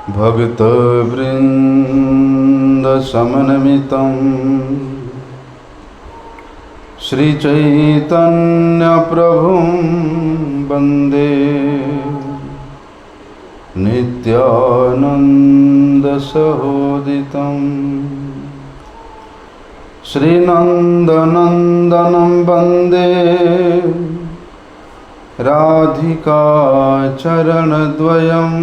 भक्तवृन्दसमन्वितं श्रीचैतन्यप्रभुं वन्दे नित्यानन्दसहोदितं श्रीनन्दनन्दनं वन्दे राधिका चरणद्वयं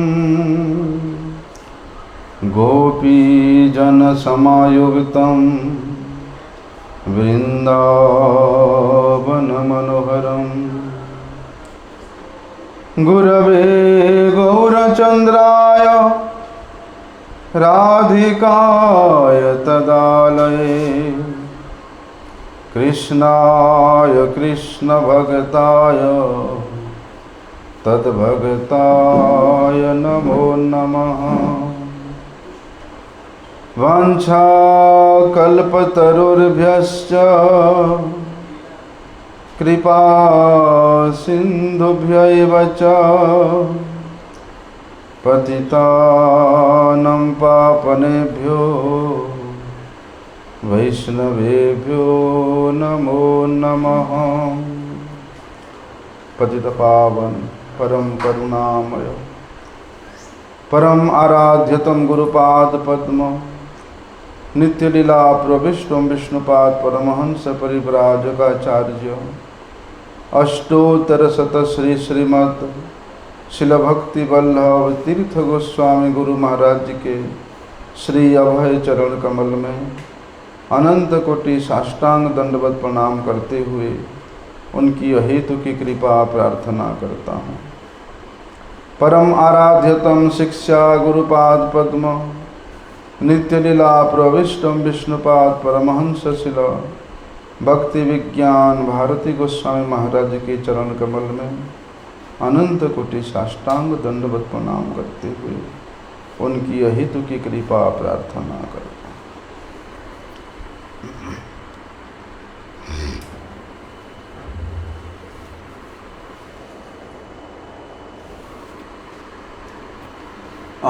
गोपीजनसमायुक्तं वृन्दावनमनोहरं गुरवे गौरचन्द्राय राधिकाय तदालये कृष्णाय कृष्णभक्ताय तद्भक्ताय नमो नमः। वाञ्छाकल्पतरुर्भ्यश्च कृपा सिन्धुभ्यैव च पतितानं पावनेभ्यो वैष्णवेभ्यो नमो नमः। पतितपावन परम करुणामय परम आराध्यतम गुरुपाद पद्म नित्यलीला प्रविष्टम विष्णुपाद परमहंस परिव्राजकाचार्य अष्टोत्तर शत श्री श्रीमद् शिल भक्ति वल्लभ तीर्थ गोस्वामी गुरु महाराज जी के श्री अभय चरण कमल में अनंत कोटि साष्टांग दंडवत प्रणाम करते हुए उनकी अहेतु की कृपा प्रार्थना करता हूँ। परम आराध्यतम शिक्षा गुरुपाद पद्म नित्यलीला प्रविष्टम विष्णुपाद परमहंस शिल भक्ति विज्ञान भारती गोस्वामी महाराज के चरण कमल में अनंत कोटि साष्टांग दंडवत प्रणाम करते हुए उनकी अहितु की कृपा प्रार्थना करता हूँ।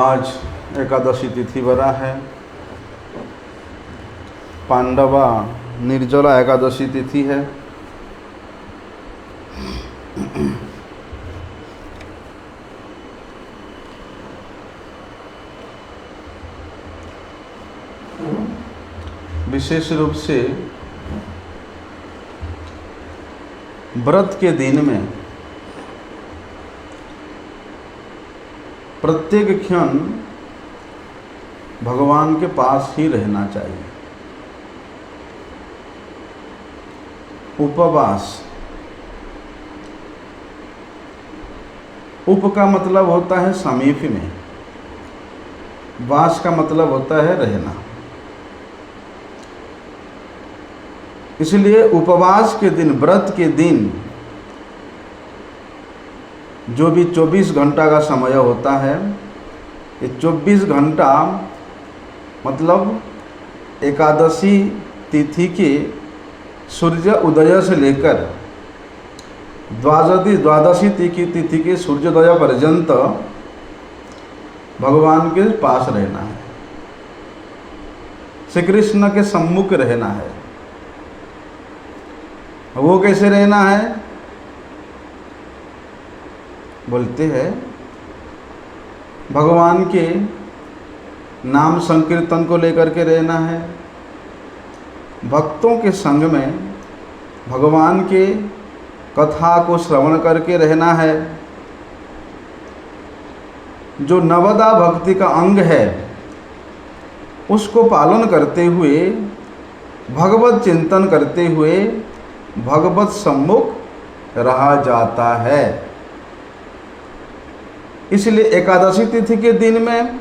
आज एकादशी तिथि वरा है, पांडवा निर्जला एकादशी तिथि है। विशेष रूप से व्रत के दिन में प्रत्येक क्षण भगवान के पास ही रहना चाहिए। उपवास, उप का मतलब होता है समीप में, वास का मतलब होता है रहना। इसलिए उपवास के दिन, व्रत के दिन जो भी 24 घंटा का समय होता है, ये 24 घंटा मतलब एकादशी तिथि के सूर्य उदय से लेकर द्वादशी तिथि के सूर्योदय पर्यंत भगवान के पास रहना है, श्री कृष्ण के सम्मुख रहना है। वो कैसे रहना है? बोलते हैं भगवान के नाम संकीर्तन को लेकर के रहना है, भक्तों के संग में भगवान के कथा को श्रवण करके रहना है। जो नवदा भक्ति का अंग है उसको पालन करते हुए, भगवत चिंतन करते हुए भगवत सम्मुख रहा जाता है। इसलिए एकादशी तिथि के दिन में,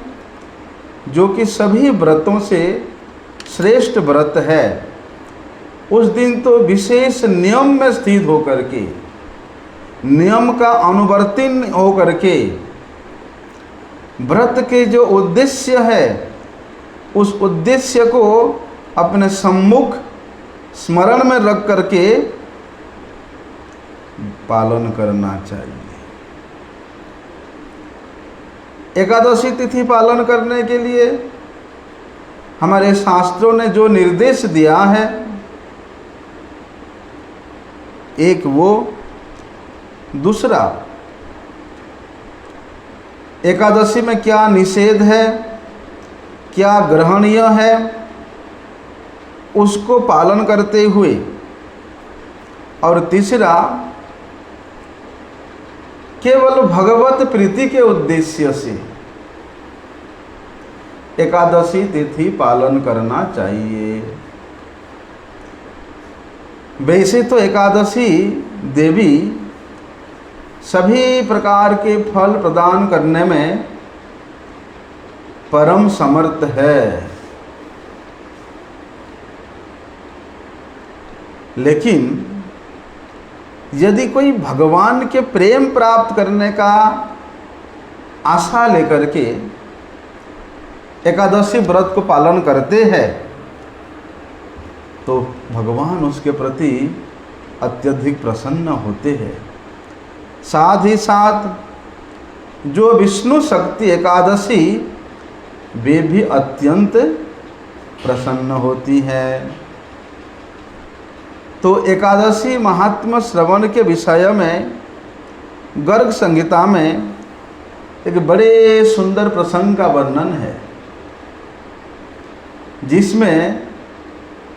जो कि सभी व्रतों से श्रेष्ठ व्रत है, उस दिन तो विशेष नियम में स्थित होकर के, नियम का अनुवर्तिन होकर के, व्रत के जो उद्देश्य है उस उद्देश्य को अपने सम्मुख स्मरण में रख करके पालन करना चाहिए। एकादशी तिथि पालन करने के लिए हमारे शास्त्रों ने जो निर्देश दिया है, एक वो, दूसरा एकादशी में क्या निषेध है, क्या ग्रहणीय है, उसको पालन करते हुए, और तीसरा केवल भगवत प्रीति के उद्देश्य से एकादशी तिथि पालन करना चाहिए। वैसे तो एकादशी देवी सभी प्रकार के फल प्रदान करने में परम समर्थ है, लेकिन यदि कोई भगवान के प्रेम प्राप्त करने का आशा लेकर के एकादशी व्रत को पालन करते हैं, तो भगवान उसके प्रति अत्यधिक प्रसन्न होते हैं। साथ ही साथ जो विष्णु शक्ति एकादशी, वे भी अत्यंत प्रसन्न होती है। तो एकादशी महात्म्य श्रवण के विषय में गर्ग संहिता में एक बड़े सुंदर प्रसंग का वर्णन है, जिसमें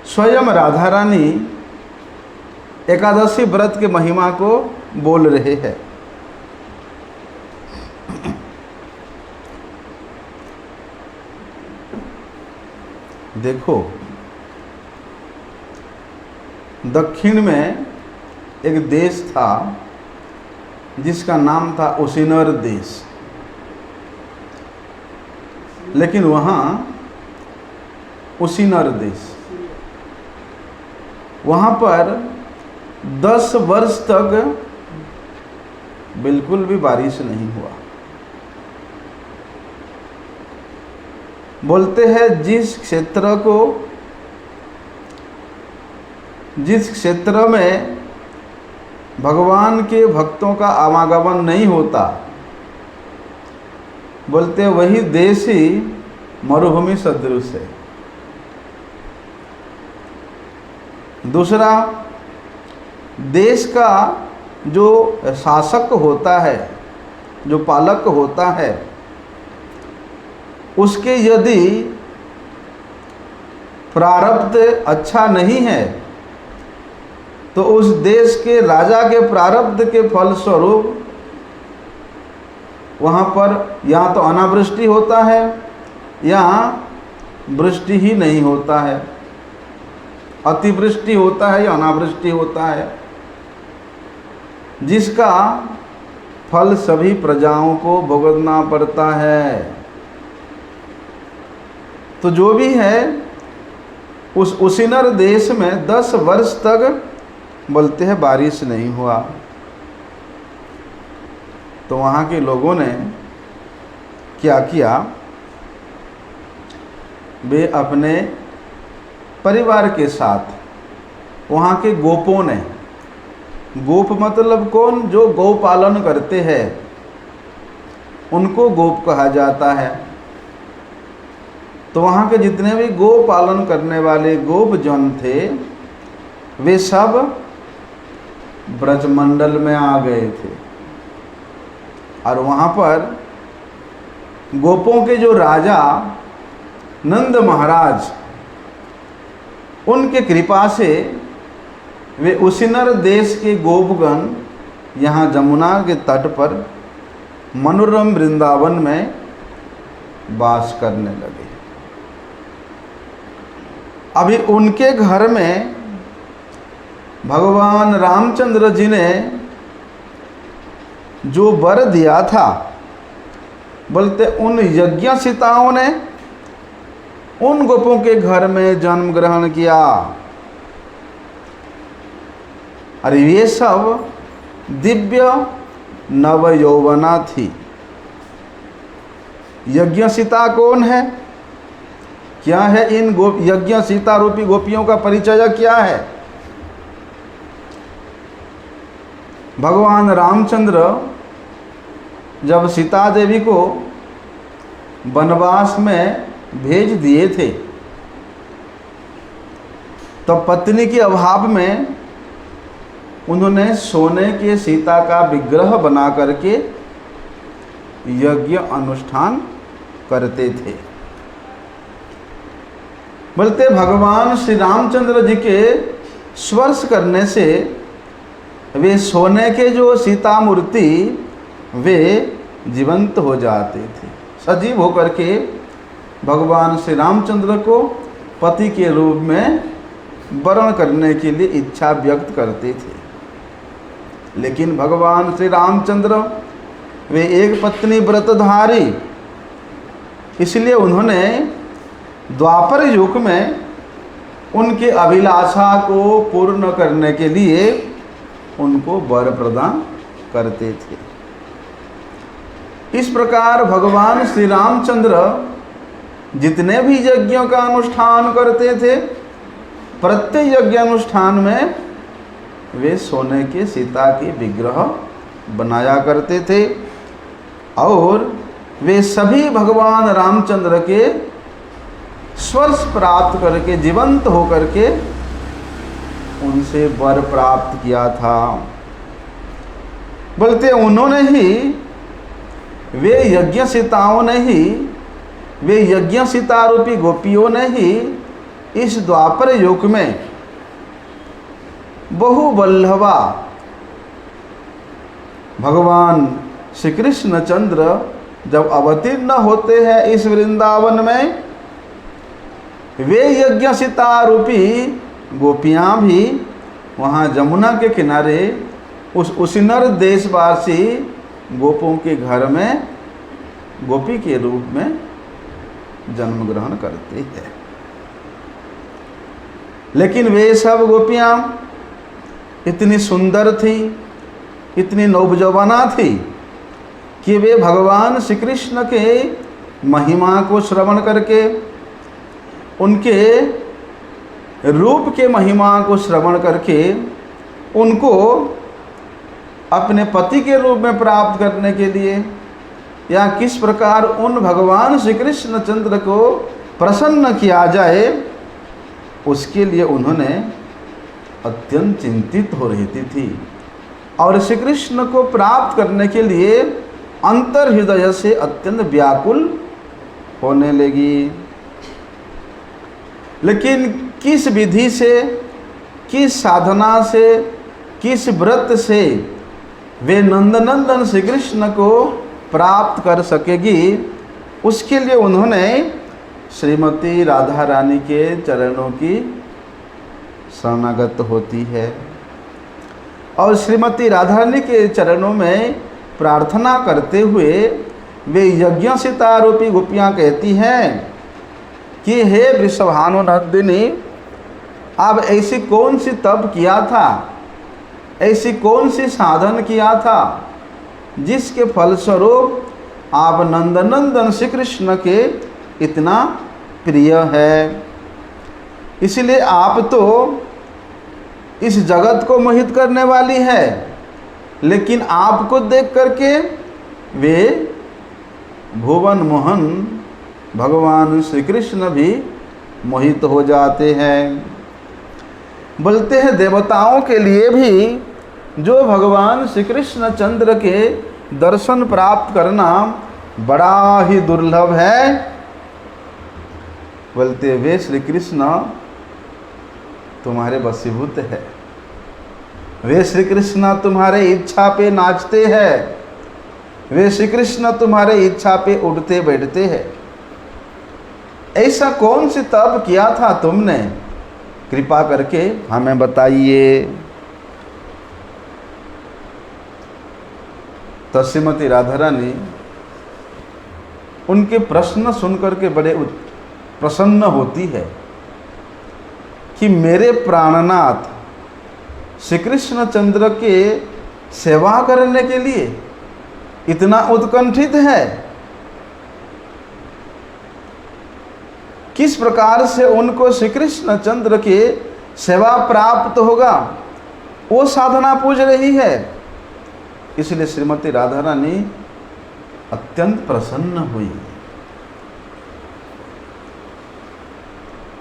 स्वयं राधा रानी एकादशी व्रत के महिमा को बोल रहे हैं। देखो, दक्षिण में एक देश था जिसका नाम था उसिनर देश, लेकिन वहाँ उसिनर देश, वहाँ पर 10 वर्ष तक बिल्कुल भी बारिश नहीं हुआ। बोलते हैं जिस क्षेत्र में भगवान के भक्तों का आवागमन नहीं होता, बोलते वही देश ही मरुभूमि सदृश है। दूसरा, देश का जो शासक होता है, जो पालक होता है, उसके यदि प्रारब्ध अच्छा नहीं है, तो उस देश के राजा के प्रारब्ध के फलस्वरूप वहाँ पर या तो अनावृष्टि होता है या वृष्टि ही नहीं होता है, अतिवृष्टि होता है या अनावृष्टि होता है, जिसका फल सभी प्रजाओं को भुगतना पड़ता है। तो जो भी है, उस उसिनर देश में 10 वर्ष तक बोलते हैं बारिश नहीं हुआ। तो वहाँ के लोगों ने क्या किया, वे अपने परिवार के साथ, वहाँ के गोपों ने, गोप मतलब कौन, जो गौ पालन करते हैं उनको गोप कहा जाता है। तो वहाँ के जितने भी गौ पालन करने वाले गोप जन थे, वे सब ब्रजमंडल में आ गए थे, और वहाँ पर गोपों के जो राजा नंद महाराज, उनके कृपा से वे उसिनर देश के गोपगण यहाँ जमुना के तट पर मनोरम वृंदावन में वास करने लगे। अभी उनके घर में भगवान रामचंद्र जी ने जो वर दिया था, बोलते उन यज्ञ सीताओं ने उन गोपों के घर में जन्म ग्रहण किया। और ये सब दिव्य नव यौवना थी। यज्ञ सीता कौन है, क्या है, इन यज्ञ सीता रूपी गोपियों का परिचय क्या है? भगवान रामचंद्र जब सीता देवी को वनवास में भेज दिए थे। तो पत्नी के अभाव में उन्होंने सोने के सीता का विग्रह बना करके यज्ञ अनुष्ठान करते थे। बोलते भगवान श्री रामचंद्र जी के स्पर्श करने से वे सोने के जो सीता मूर्ति वे जीवंत हो जाते थे। सजीव होकर के भगवान श्री रामचंद्र को पति के रूप में वर्ण करने के लिए इच्छा व्यक्त करते थे। लेकिन भगवान श्री रामचंद्र वे एक पत्नी व्रतधारी, इसलिए उन्होंने द्वापर युग में उनके अभिलाषा को पूर्ण करने के लिए उनको वर प्रदान करते थे। इस प्रकार भगवान श्री रामचंद्र जितने भी यज्ञों का अनुष्ठान करते थे, प्रत्येक यज्ञ अनुष्ठान में वे सोने के सीता के विग्रह बनाया करते थे और वे सभी भगवान रामचंद्र के स्पर्श प्राप्त करके जीवंत होकर के उनसे वर प्राप्त किया था। बोलते उन्होंने ही, वे यज्ञ सीताओं ने ही, वे यज्ञ सीता रूपी गोपियों ने ही इस द्वापर युग में बहुवल्लभा भगवान श्री कृष्ण चंद्र जब अवतीर्ण होते हैं इस वृंदावन में, वे यज्ञ सीता रूपी गोपियाँ भी वहाँ जमुना के किनारे उस उसिनर देशवासी गोपों के घर में गोपी के रूप में जन्म ग्रहण करते हैं। लेकिन वे सब गोपियाँ इतनी सुंदर थी, इतनी नौजवाना थी कि वे भगवान श्री कृष्ण के महिमा को श्रवण करके, उनके रूप के महिमा को श्रवण करके उनको अपने पति के रूप में प्राप्त करने के लिए या किस प्रकार उन भगवान श्री कृष्ण चंद्र को प्रसन्न किया जाए, उसके लिए उन्होंने अत्यंत चिंतित हो रही थी और श्री कृष्ण को प्राप्त करने के लिए अंतर हृदय से अत्यंत व्याकुल होने लगी। लेकिन किस विधि से, किस साधना से, किस व्रत से वे नंदनंदन श्री कृष्ण को प्राप्त कर सकेगी, उसके लिए उन्होंने श्रीमती राधा रानी के चरणों की शरणागत होती है और श्रीमती राधा रानी के चरणों में प्रार्थना करते हुए वे यज्ञ सीता रूपी गोपियाँ कहती हैं कि हे वृषभानुनंदिनी, आप ऐसी कौन सी तप किया था, ऐसी कौन सी साधन किया था जिसके फलस्वरूप आप नंदनंदन श्री कृष्ण के इतना प्रिय है। इसलिए आप तो इस जगत को मोहित करने वाली है, लेकिन आपको देख करके वे भुवन मोहन भगवान श्री कृष्ण भी मोहित हो जाते हैं। बोलते हैं देवताओं के लिए भी जो भगवान श्री कृष्ण चंद्र के दर्शन प्राप्त करना बड़ा ही दुर्लभ है। बोलते वे श्री कृष्ण तुम्हारे वशीभूत है, वे श्री कृष्ण तुम्हारे इच्छा पे नाचते हैं, वे श्री कृष्ण तुम्हारे इच्छा पे उठते बैठते हैं। ऐसा कौन सी तप किया था तुमने, कृपा करके हमें बताइए। तो श्रीमती राधा रानी उनके प्रश्न सुनकर के बड़े प्रसन्न होती है कि मेरे प्राणनाथ श्री कृष्ण चंद्र के सेवा करने के लिए इतना उत्कंठित है। किस प्रकार से उनको श्री कृष्ण चंद्र के सेवा प्राप्त होगा, वो साधना पूज रही है। इसलिए श्रीमती राधा रानी अत्यंत प्रसन्न हुई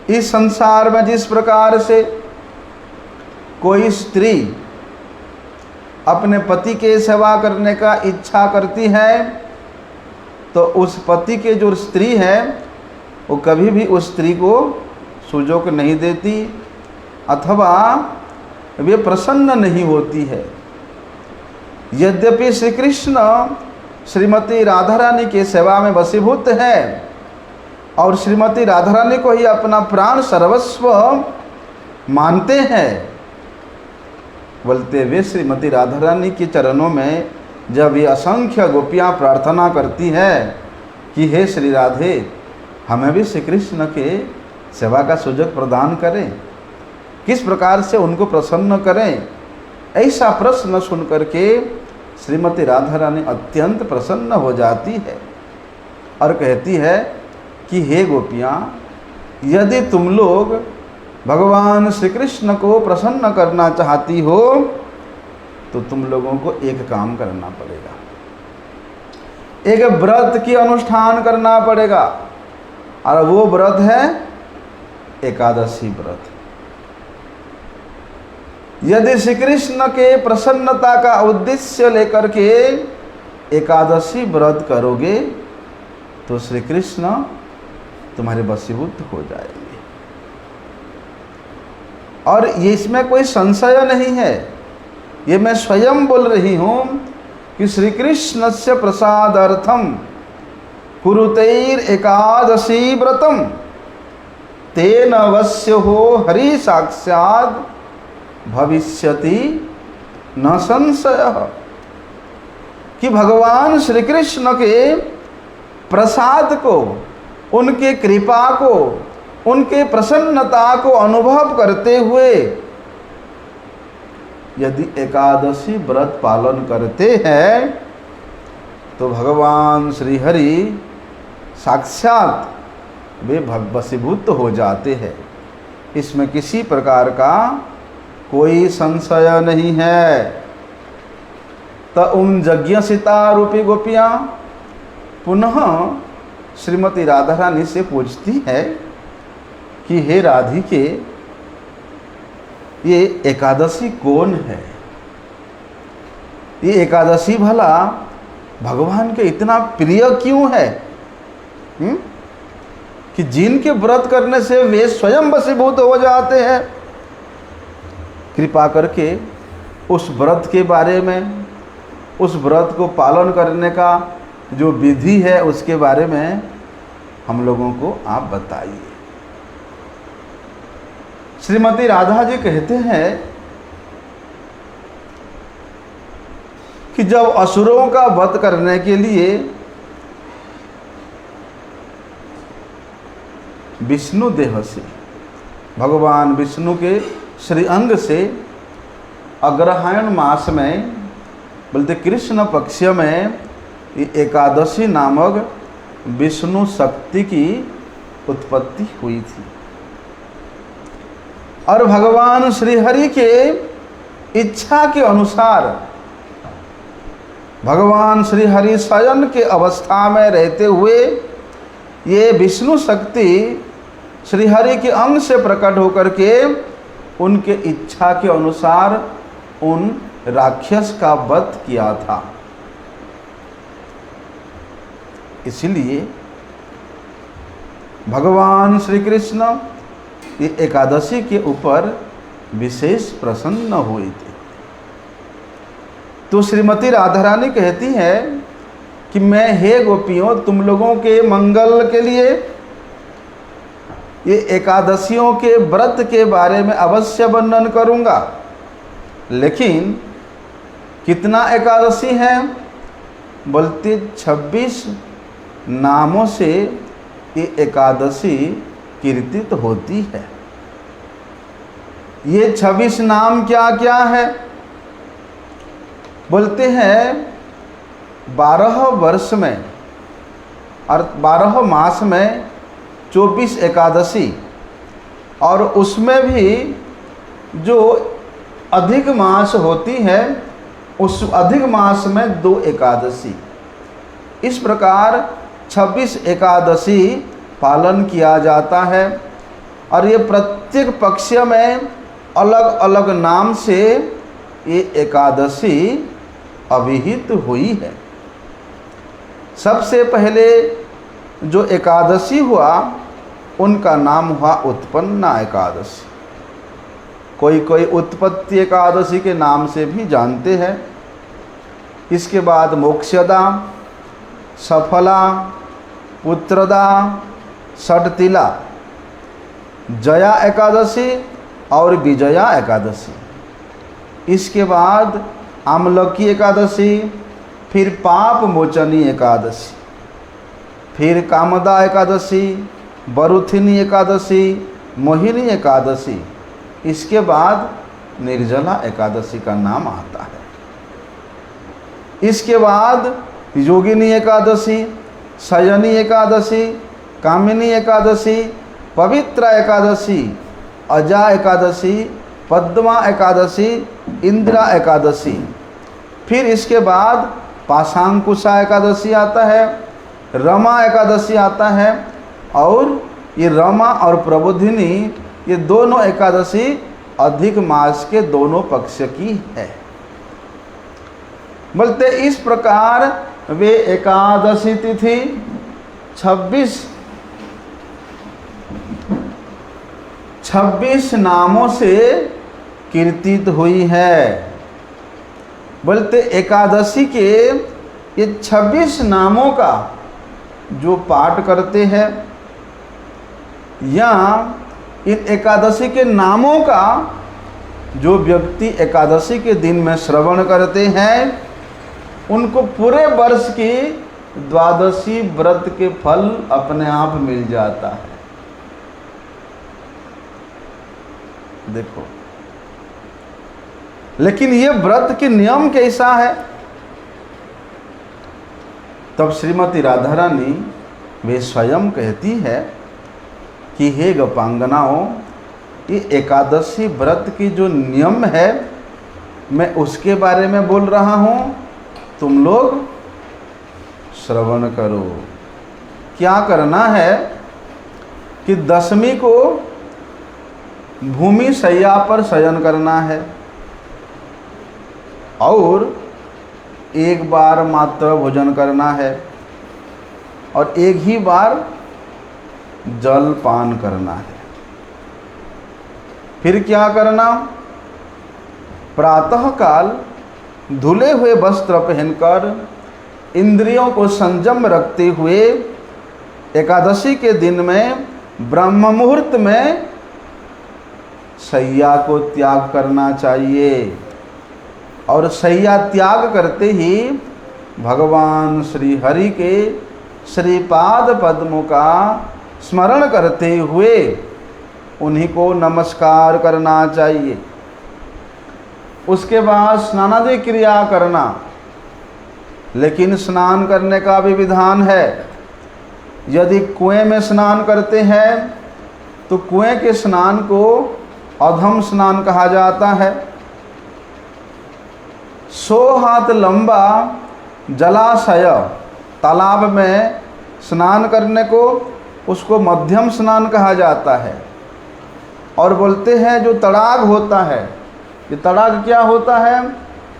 इस संसार में जिस प्रकार से कोई स्त्री अपने पति के सेवा करने का इच्छा करती है, तो उस पति के जो स्त्री है वो कभी भी उस स्त्री को सुजोग नहीं देती अथवा वे प्रसन्न नहीं होती है। यद्यपि श्री कृष्ण श्रीमती राधा रानी के सेवा में वशीभूत है और श्रीमती राधा रानी को ही अपना प्राण सर्वस्व मानते हैं, बोलते वे श्रीमती राधा रानी के चरणों में जब ये असंख्य गोपियाँ प्रार्थना करती है कि हे श्री राधे, हमें भी श्री कृष्ण के सेवा का सुजोग प्रदान करें, किस प्रकार से उनको प्रसन्न करें, ऐसा प्रश्न सुन करके श्रीमती राधा रानी अत्यंत प्रसन्न हो जाती है और कहती है कि हे गोपियाँ, यदि तुम लोग भगवान श्री कृष्ण को प्रसन्न करना चाहती हो तो तुम लोगों को एक काम करना पड़ेगा, एक व्रत की अनुष्ठान करना पड़ेगा, और वो व्रत है एकादशी व्रत। यदि श्री कृष्ण के प्रसन्नता का उद्देश्य लेकर के एकादशी व्रत करोगे तो श्री कृष्ण तुम्हारे वशीभूत हो जाएंगे। और ये इसमें कोई संशय नहीं है, ये मैं स्वयं बोल रही हूँ कि श्री कृष्ण से प्रसादार्थम कुरुतैर एकादशी व्रतम तेन अवश्य हो हरि साक्षात् भविष्यति न संशय। कि भगवान श्री कृष्ण के प्रसाद को, उनके कृपा को, उनके प्रसन्नता को अनुभव करते हुए यदि एकादशी व्रत पालन करते हैं तो भगवान श्री हरि साक्षात वे वशीभूत हो जाते हैं। इसमें किसी प्रकार का कोई संशय नहीं है। तो जज्ञ सीता रूपी गोपियाँ पुनः श्रीमती राधा रानी से पूछती है कि हे राधिके, ये एकादशी कौन है? ये एकादशी भला भगवान के इतना प्रिय क्यों है? कि जिनके व्रत करने से वे स्वयं वशीभूत हो जाते हैं। कृपा करके उस व्रत के बारे में, उस व्रत को पालन करने का जो विधि है उसके बारे में हम लोगों को आप बताइए। श्रीमती राधा जी कहते हैं कि जब असुरों का वध करने के लिए विष्णु देह से, भगवान विष्णु के श्री अंग से अग्रहायण मास में, बोलते कृष्ण पक्ष में एकादशी नामक विष्णु शक्ति की उत्पत्ति हुई थी। और भगवान श्री हरि के इच्छा के अनुसार भगवान श्री हरि शयन के अवस्था में रहते हुए ये विष्णु शक्ति श्री हरि के अंग से प्रकट होकर के उनके इच्छा के अनुसार उन राक्षस का वध किया था। इसलिए भगवान श्री कृष्ण ये एकादशी के ऊपर विशेष प्रसन्न हुए थे। तो श्रीमती राधा रानी कहती है कि मैं, हे गोपियों, तुम लोगों के मंगल के लिए ये एकादशियों के व्रत के बारे में अवश्य वर्णन करूंगा। लेकिन कितना एकादशी है? बोलते 26 नामों से ये एकादशी कीर्तित होती है। ये 26 नाम क्या क्या है? बोलते हैं 12 वर्ष में और 12 मास में 24 एकादशी, और उसमें भी जो अधिक मास होती है उस अधिक मास में 2 एकादशी। इस प्रकार 26 एकादशी पालन किया जाता है। और ये प्रत्येक पक्ष में अलग अलग नाम से ये एकादशी अभिहित हुई है। सबसे पहले जो एकादशी हुआ उनका नाम हुआ उत्पन्ना एकादशी। कोई कोई उत्पत्ति एकादशी के नाम से भी जानते हैं। इसके बाद मोक्षदा, सफला, पुत्रदा, षटतिला, जया एकादशी और विजया एकादशी। इसके बाद आमलकी एकादशी, फिर पाप मोचनी एकादशी, फिर कामदा एकादशी, बरुथिनी एकादशी, मोहिनी एकादशी। इसके बाद निर्जला एकादशी का नाम आता है। इसके बाद योगिनी एकादशी, शयनी एकादशी, कामिनी एकादशी, पवित्र एकादशी, अजा एकादशी, पद्मा एकादशी, इंदिरा एकादशी। फिर इसके बाद पाशांकुशा एकादशी आता है, रमा एकादशी आता है, और ये रमा और प्रबोधिनी ये दोनों एकादशी अधिक मास के दोनों पक्ष की है। बोलते इस प्रकार वे एकादशी तिथि 26 नामों से कीर्तित हुई है। बोलते एकादशी के ये 26 नामों का जो पाठ करते हैं या इन एकादशी के नामों का जो व्यक्ति एकादशी के दिन में श्रवण करते हैं उनको पूरे वर्ष की द्वादशी व्रत के फल अपने आप मिल जाता है। देखो, लेकिन ये व्रत के नियम कैसा है? तब श्रीमती राधा रानी वे स्वयं कहती है कि हे गोपांगनाओं, ये एकादशी व्रत की जो नियम है मैं उसके बारे में बोल रहा हूँ, तुम लोग श्रवण करो। क्या करना है कि दशमी को भूमि शैया पर शयन करना है और एक बार मात्र भोजन करना है और एक ही बार जल पान करना है। फिर क्या करना? प्रातः काल धुले हुए वस्त्र पहनकर इंद्रियों को संयम रखते हुए एकादशी के दिन में ब्रह्म मुहूर्त में शैया को त्याग करना चाहिए और शैया त्याग करते ही भगवान श्री हरि के श्रीपाद पद्मों का स्मरण करते हुए उन्हीं को नमस्कार करना चाहिए। उसके बाद स्नानादि क्रिया करना, लेकिन स्नान करने का भी विधान है। यदि कुएं में स्नान करते हैं तो कुएं के स्नान को अधम स्नान कहा जाता है। 100 हाथ लंबा जलाशय तालाब में स्नान करने को उसको मध्यम स्नान कहा जाता है। और बोलते हैं जो तड़ाग होता है, ये तड़ाग क्या होता है?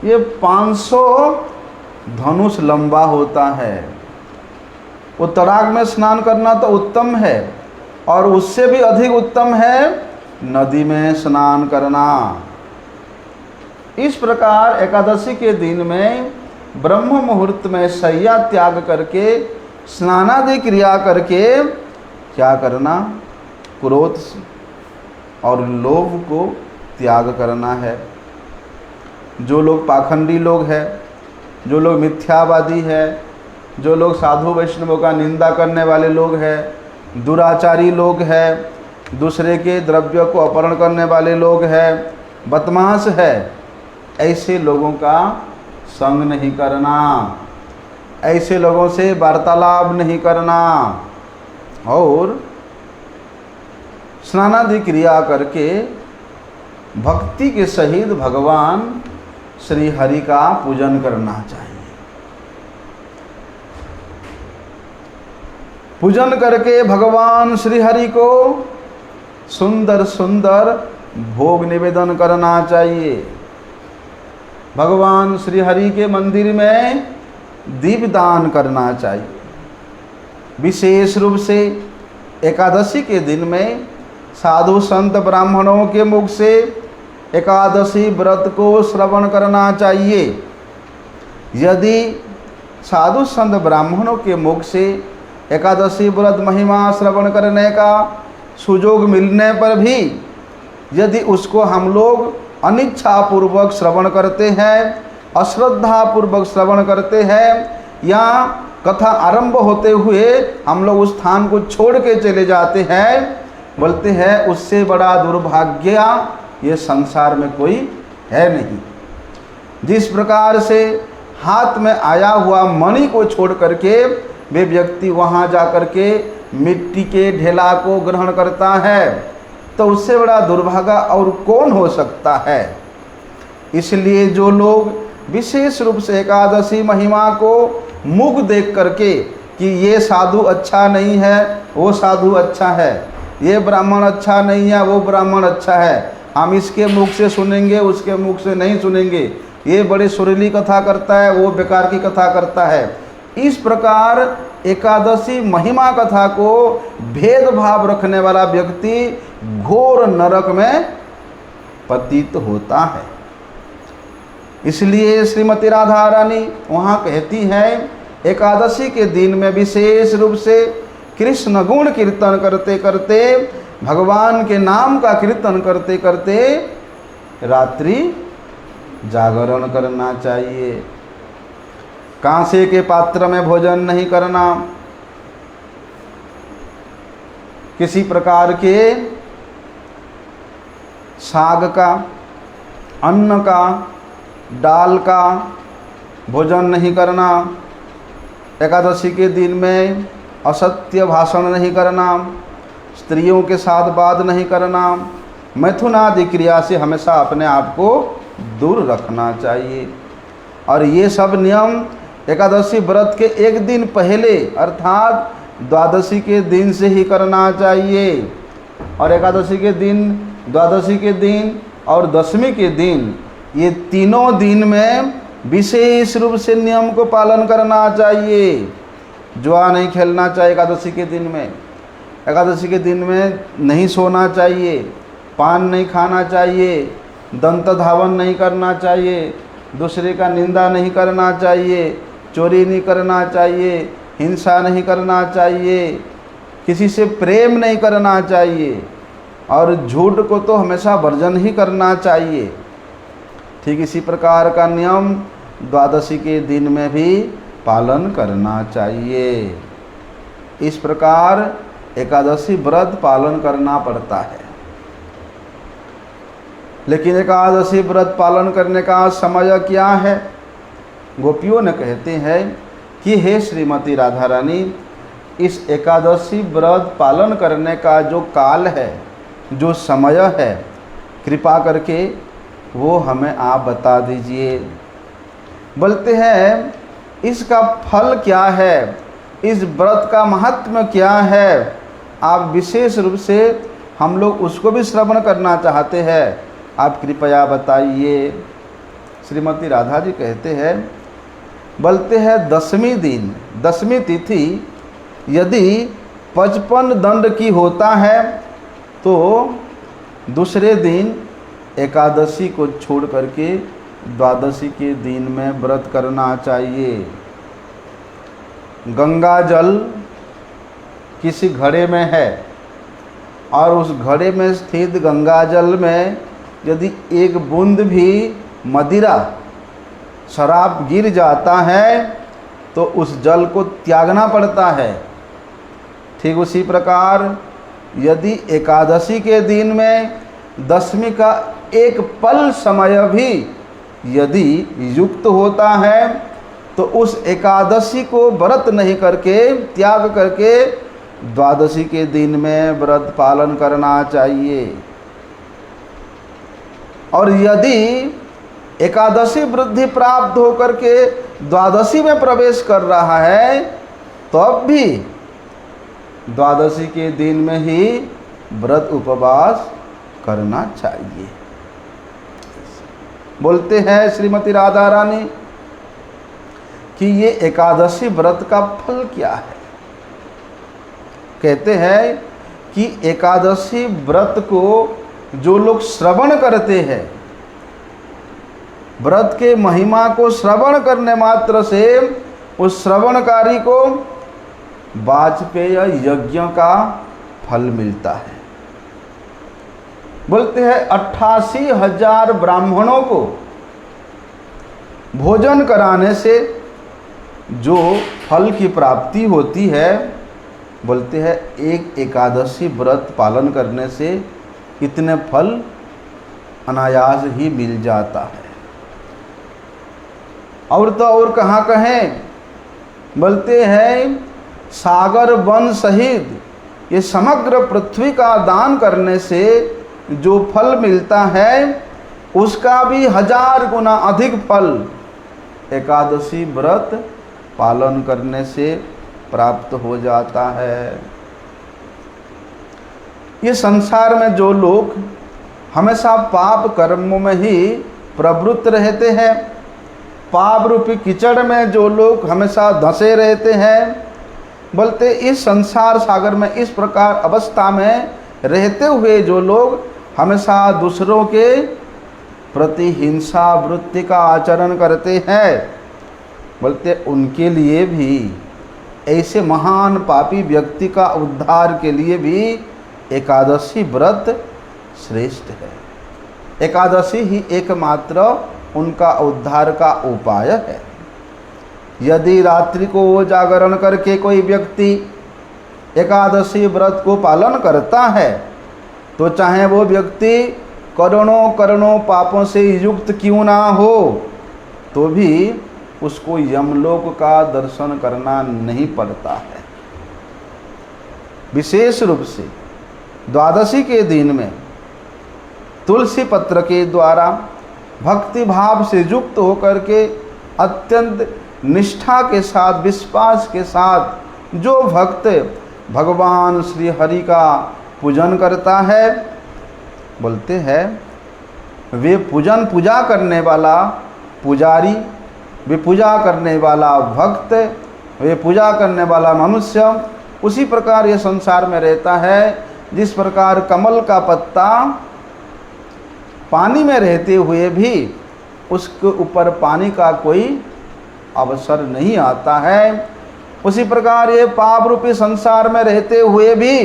ये 500 धनुष लंबा होता है। वो तड़ाग में स्नान करना तो उत्तम है और उससे भी अधिक उत्तम है नदी में स्नान करना। इस प्रकार एकादशी के दिन में ब्रह्म मुहूर्त में शैया त्याग करके स्नानादि क्रिया करके क्या करना? क्रोध और लोभ को त्याग करना है। जो लोग पाखंडी लोग हैं, जो लोग मिथ्यावादी है, जो लोग साधु वैष्णवों का निंदा करने वाले लोग हैं, दुराचारी लोग हैं, दूसरे के द्रव्य को अपहरण करने वाले लोग हैं, बदमाश है, ऐसे लोगों का संग नहीं करना, ऐसे लोगों से वार्तालाप नहीं करना और स्नानादि क्रिया करके भक्ति के सहित भगवान श्री हरि का पूजन करना चाहिए। पूजन करके भगवान श्री हरि को सुंदर सुंदर भोग निवेदन करना चाहिए। भगवान श्री हरि के मंदिर में दीप दान करना चाहिए। विशेष रूप से एकादशी के दिन में साधु संत ब्राह्मणों के मुख से एकादशी व्रत को श्रवण करना चाहिए। यदि साधु संत ब्राह्मणों के मुख से एकादशी व्रत महिमा श्रवण करने का सुयोग मिलने पर भी यदि उसको हम लोग अनिच्छापूर्वक श्रवण करते हैं, अश्रद्धापूर्वक श्रवण करते हैं, या कथा आरंभ होते हुए हम लोग उस स्थान को छोड़ के चले जाते हैं, बोलते हैं उससे बड़ा दुर्भाग्य ये संसार में कोई है नहीं। जिस प्रकार से हाथ में आया हुआ मणि को छोड़ करके वे व्यक्ति वहाँ जा कर के मिट्टी के ढेला को ग्रहण करता है, तो उससे बड़ा दुर्भागा और कौन हो सकता है। इसलिए जो लोग विशेष रूप से एकादशी महिमा को मुख देख करके कि ये साधु अच्छा नहीं है, वो साधु अच्छा है, ये ब्राह्मण अच्छा नहीं है, वो ब्राह्मण अच्छा है, हम इसके मुख से सुनेंगे, उसके मुख से नहीं सुनेंगे, ये बड़ी सुरीली कथा करता है, वो बेकार की कथा करता है, इस प्रकार एकादशी महिमा कथा को भेदभाव रखने वाला व्यक्ति घोर नरक में पतित होता है। इसलिए श्रीमती राधा रानी वहाँ कहती है एकादशी के दिन में विशेष रूप से कृष्ण गुण कीर्तन करते करते, भगवान के नाम का कीर्तन करते करते रात्रि जागरण करना चाहिए। कांसे के पात्र में भोजन नहीं करना, किसी प्रकार के साग का, अन्न का, दाल का भोजन नहीं करना। एकादशी के दिन में असत्य भाषण नहीं करना, स्त्रियों के साथ बात नहीं करना, मैथुन आदि क्रिया से हमेशा अपने आप को दूर रखना चाहिए। और ये सब नियम एकादशी व्रत के एक दिन पहले अर्थात द्वादशी के दिन से ही करना चाहिए। और एकादशी के दिन, द्वादशी के दिन और दशमी के दिन, ये तीनों दिन में विशेष रूप से नियम को पालन करना चाहिए। जुआ नहीं खेलना चाहिए एकादशी के दिन में, एकादशी के दिन में नहीं सोना चाहिए, पान नहीं खाना चाहिए, दंत धावन नहीं करना चाहिए, दूसरे का निंदा नहीं करना चाहिए, चोरी नहीं करना चाहिए, हिंसा नहीं करना चाहिए, किसी से प्रेम नहीं करना चाहिए, और झूठ को तो हमेशा वर्जन ही करना चाहिए। ठीक इसी प्रकार का नियम द्वादशी के दिन में भी पालन करना चाहिए। इस प्रकार एकादशी व्रत पालन करना पड़ता है। लेकिन एकादशी व्रत पालन करने का समय क्या है? गोपियों ने कहते हैं कि हे श्रीमती राधा रानी, इस एकादशी व्रत पालन करने का जो काल है, जो समय है, कृपा करके वो हमें आप बता दीजिए। बोलते हैं इसका फल क्या है, इस व्रत का महात्म्य क्या है, आप विशेष रूप से हम लोग उसको भी श्रवण करना चाहते हैं, आप कृपया बताइए। श्रीमती राधा जी कहते हैं, बोलते हैं दशमी दिन, दशमी तिथि यदि 55 दंड की होता है तो दूसरे दिन एकादशी को छोड़ करके द्वादशी के दिन में व्रत करना चाहिए। गंगा जल किसी घड़े में है और उस घड़े में स्थित गंगा जल में यदि एक बूंद भी मदिरा, शराब गिर जाता है तो उस जल को त्यागना पड़ता है। ठीक उसी प्रकार यदि एकादशी के दिन में दशमी का एक पल समय भी यदि युक्त होता है तो उस एकादशी को व्रत नहीं करके, त्याग करके द्वादशी के दिन में व्रत पालन करना चाहिए। और यदि एकादशी वृद्धि प्राप्त होकर के द्वादशी में प्रवेश कर रहा है तब भी द्वादशी के दिन में ही व्रत उपवास करना चाहिए। बोलते हैं श्रीमती राधा रानी कि ये एकादशी व्रत का फल क्या है। कहते हैं कि एकादशी व्रत को जो लोग श्रवण करते हैं, व्रत के महिमा को श्रवण करने मात्र से उस श्रवणकारी को वाजपेय यज्ञ का फल मिलता है। बोलते हैं 88,000 ब्राह्मणों को भोजन कराने से जो फल की प्राप्ति होती है, बोलते हैं एक एकादशी व्रत पालन करने से इतने फल अनायास ही मिल जाता है। और तो और कहाँ कहें, बोलते हैं सागर वन सहित ये समग्र पृथ्वी का दान करने से जो फल मिलता है उसका भी 1000 गुना अधिक फल एकादशी व्रत पालन करने से प्राप्त हो जाता है। ये संसार में जो लोग हमेशा पाप कर्मों में ही प्रवृत्त रहते हैं, पाप रूपी कीचड़ में जो लोग हमेशा धंसे रहते हैं, बोलते इस संसार सागर में इस प्रकार अवस्था में रहते हुए जो लोग हमेशा दूसरों के प्रति हिंसा वृत्ति का आचरण करते हैं, बोलते उनके लिए भी, ऐसे महान पापी व्यक्ति का उद्धार के लिए भी एकादशी व्रत श्रेष्ठ है। एकादशी ही एकमात्र उनका उद्धार का उपाय है। यदि रात्रि को जागरण करके कोई व्यक्ति एकादशी व्रत को पालन करता है तो चाहे वो व्यक्ति करोड़ों पापों से युक्त क्यों ना हो, तो भी उसको यमलोक का दर्शन करना नहीं पड़ता है। विशेष रूप से द्वादशी के दिन में तुलसी पत्र के द्वारा भक्ति भाव से युक्त होकर के अत्यंत निष्ठा के साथ, विश्वास के साथ जो भक्त भगवान श्री हरि का पूजन करता है, बोलते हैं वे पूजा करने वाला पुजारी, वे पूजा करने वाला भक्त, वे पूजा करने वाला मनुष्य उसी प्रकार ये संसार में रहता है जिस प्रकार कमल का पत्ता पानी में रहते हुए भी उसके ऊपर पानी का कोई अवसर नहीं आता है, उसी प्रकार ये पाप रूपी संसार में रहते हुए भी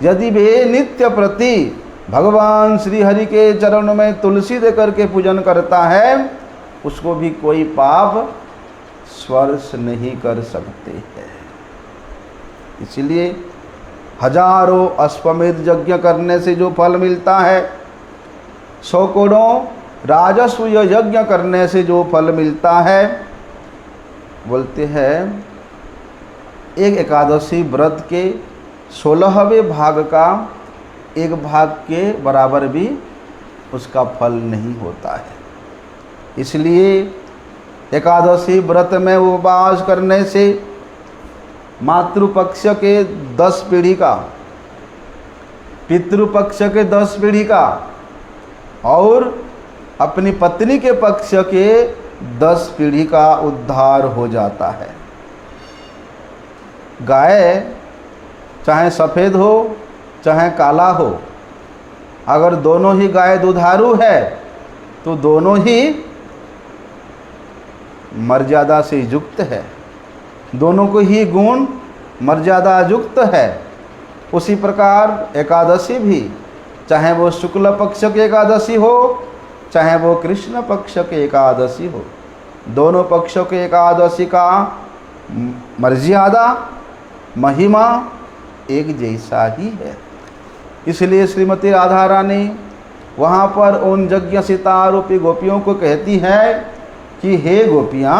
यदि वे नित्य प्रति भगवान श्री हरि के चरणों में तुलसी दे करके पूजन करता है, उसको भी कोई पाप स्पर्श नहीं कर सकते हैं। इसलिए हजारों अश्वमेध यज्ञ करने से जो फल मिलता है, सैकड़ों राजस्व यज्ञ करने से जो फल मिलता है, बोलते हैं एक एकादशी व्रत के 16वें भाग का एक भाग के बराबर भी उसका फल नहीं होता है। इसलिए एकादशी व्रत में उपवास करने से मातृपक्ष के 10 पीढ़ी का, पितृपक्ष के 10 पीढ़ी का और अपनी पत्नी के पक्ष के 10 पीढ़ी का उद्धार हो जाता है। गाय चाहे सफ़ेद हो चाहे काला हो, अगर दोनों ही गाय दुधारू है तो दोनों ही मर्यादा से युक्त है, दोनों को ही गुण मर्यादा युक्त है। उसी प्रकार एकादशी भी, चाहे वो शुक्ल पक्ष की एकादशी हो चाहे वो कृष्ण पक्ष की एकादशी हो, दोनों पक्षों के एकादशी का मर्यादा महिमा एक जैसा ही है। इसलिए श्रीमती राधा रानी वहाँ पर उन यज्ञ सीता रूपी गोपियों को कहती है कि हे गोपियाँ,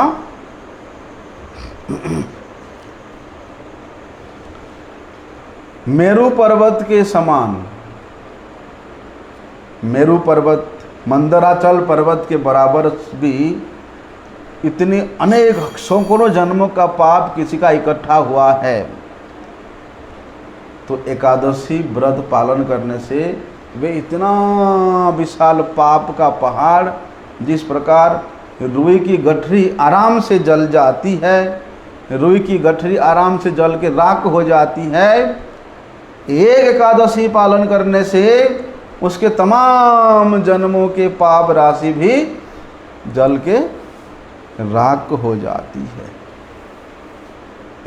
मेरू पर्वत के समान, मेरू पर्वत मंदराचल पर्वत के बराबर भी इतने अनेक सैकड़ों जन्मों का पाप किसी का इकट्ठा हुआ है, तो एकादशी व्रत पालन करने से वे इतना विशाल पाप का पहाड़, जिस प्रकार रुई की गठरी आराम से जल जाती है, रुई की गठरी आराम से जल के राख हो जाती है, एक एकादशी पालन करने से उसके तमाम जन्मों के पाप राशि भी जल के राख हो जाती है।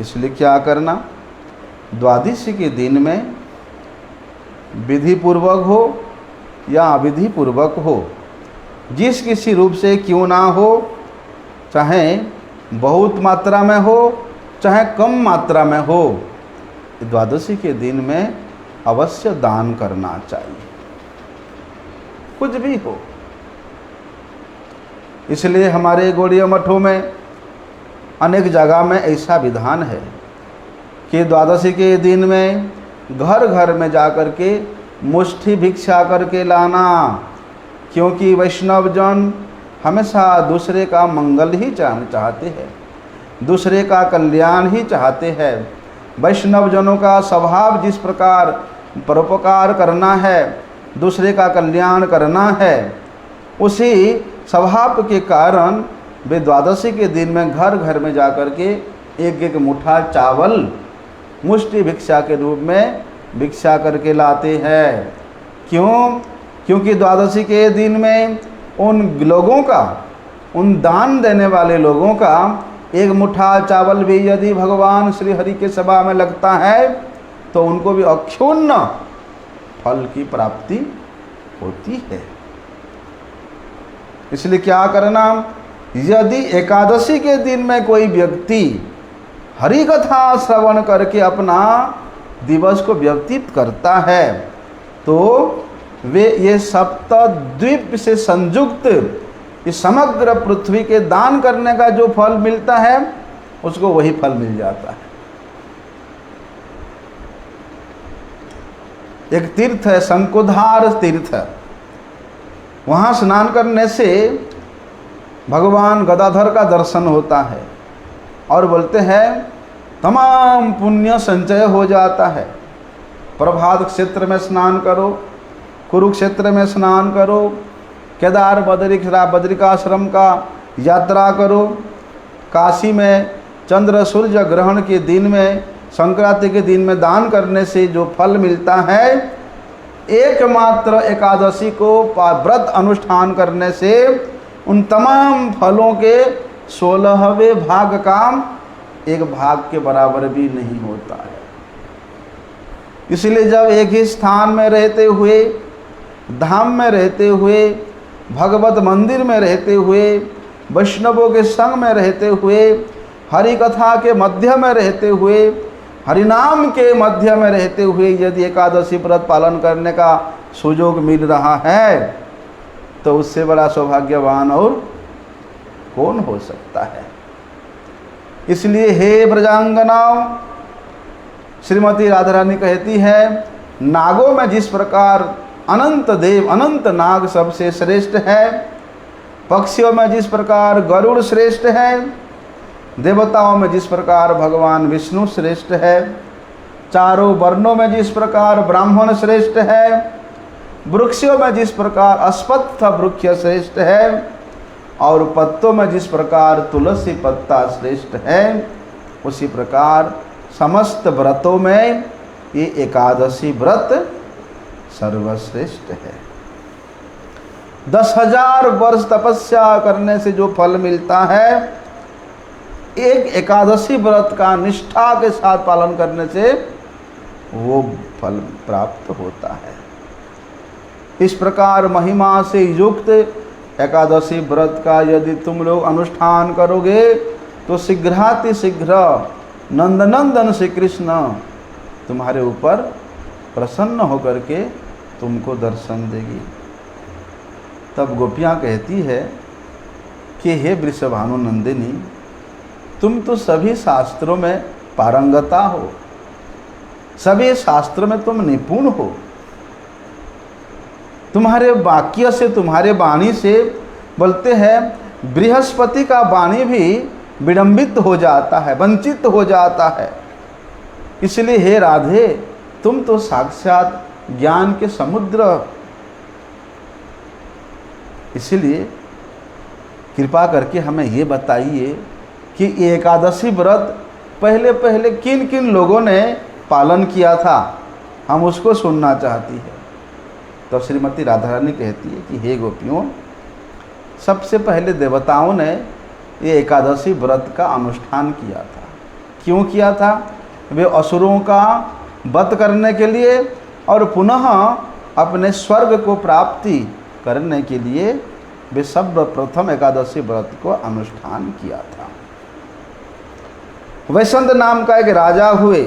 इसलिए क्या करना, द्वादशी के दिन में विधि पूर्वक हो या अविधि पूर्वक हो, जिस किसी रूप से क्यों ना हो, चाहे बहुत मात्रा में हो चाहे कम मात्रा में हो, द्वादशी के दिन में अवश्य दान करना चाहिए, कुछ भी हो। इसलिए हमारे गौड़ीय मठों में अनेक जगह में ऐसा विधान है कि द्वादशी के दिन में घर घर में जाकर के मुष्टि भिक्षा करके लाना, क्योंकि वैष्णव जन हमेशा दूसरे का मंगल ही चाहते हैं, दूसरे का कल्याण ही चाहते हैं। वैष्णव जनों का स्वभाव जिस प्रकार परोपकार करना है, दूसरे का कल्याण करना है, उसी स्वभाव के कारण वे द्वादशी के दिन में घर घर में जाकर के एक एक मुट्ठा चावल मुष्टि भिक्षा के रूप में भिक्षा करके लाते हैं। क्यों? क्योंकि द्वादशी के दिन में उन लोगों का, उन दान देने वाले लोगों का एक मुट्ठा चावल भी यदि भगवान श्री हरि के सभा में लगता है तो उनको भी अक्षुण्ण फल की प्राप्ति होती है। इसलिए क्या करना, यदि एकादशी के दिन में कोई व्यक्ति हरि कथा श्रवण करके अपना दिवस को व्यतीत करता है तो वे ये सप्तद्वीप से संयुक्त इस समग्र पृथ्वी के दान करने का जो फल मिलता है उसको वही फल मिल जाता है। एक तीर्थ है शंकुधार तीर्थ, वहाँ स्नान करने से भगवान गदाधर का दर्शन होता है और बोलते हैं तमाम पुण्य संचय हो जाता है। प्रभात क्षेत्र में स्नान करो, कुरुक्षेत्र में स्नान करो, केदार बद्रिकाश्रम का यात्रा करो, काशी में चंद्र सूर्य ग्रहण के दिन में, संक्रांति के दिन में दान करने से जो फल मिलता है, एकमात्र एकादशी को व्रत अनुष्ठान करने से उन तमाम फलों के 16वें भाग का एक भाग के बराबर भी नहीं होता है। इसलिए जब एक ही स्थान में रहते हुए, धाम में रहते हुए, भगवत मंदिर में रहते हुए, वैष्णवों के संग में रहते हुए, हरि कथा के मध्य में रहते हुए, हरिनाम के मध्य में रहते हुए यदि एकादशी व्रत पालन करने का सुयोग मिल रहा है तो उससे बड़ा सौभाग्यवान और कौन हो सकता है। इसलिए हे ब्रजांगनाओं, श्रीमती राधा रानी कहती है, नागों में जिस प्रकार अनंत देव, अनंत नाग सबसे श्रेष्ठ है, पक्षियों में जिस प्रकार गरुड़ श्रेष्ठ है, देवताओं में जिस प्रकार भगवान विष्णु श्रेष्ठ है, चारों वर्णों में जिस प्रकार ब्राह्मण श्रेष्ठ है, वृक्षों में जिस प्रकार अश्वत्थ वृक्ष श्रेष्ठ है, और पत्तों में जिस प्रकार तुलसी पत्ता श्रेष्ठ है, उसी प्रकार समस्त व्रतों में ये एकादशी व्रत सर्वश्रेष्ठ है। 10,000 वर्ष तपस्या करने से जो फल मिलता है, एक एकादशी व्रत का निष्ठा के साथ पालन करने से वो फल प्राप्त होता है। इस प्रकार महिमा से युक्त एकादशी व्रत का यदि तुम लोग अनुष्ठान करोगे तो शीघ्रातिशीघ्र नंदनंदन श्री कृष्ण तुम्हारे ऊपर प्रसन्न होकर के तुमको दर्शन देगी। तब गोपियाँ कहती है कि हे वृषभानु नंदिनी, तुम तो सभी शास्त्रों में पारंगता हो, सभी शास्त्रों में तुम निपुण हो, तुम्हारे वाक्य से, तुम्हारे वाणी से बोलते हैं बृहस्पति का वाणी भी विडंबित हो जाता है, वंचित हो जाता है। इसलिए हे राधे, तुम तो साक्षात ज्ञान के समुद्र, इसलिए कृपा करके हमें ये बताइए कि ये एकादशी व्रत पहले पहले किन किन लोगों ने पालन किया था, हम उसको सुनना चाहती है। तो श्रीमती राधा रानी कहती है कि हे गोपियों, सबसे पहले देवताओं ने ये एकादशी व्रत का अनुष्ठान किया था। क्यों किया था? वे असुरों का वध करने के लिए और पुनः अपने स्वर्ग को प्राप्ति करने के लिए वे सर्वप्रथम एकादशी व्रत को अनुष्ठान किया था। वैशंत नाम का एक राजा हुए,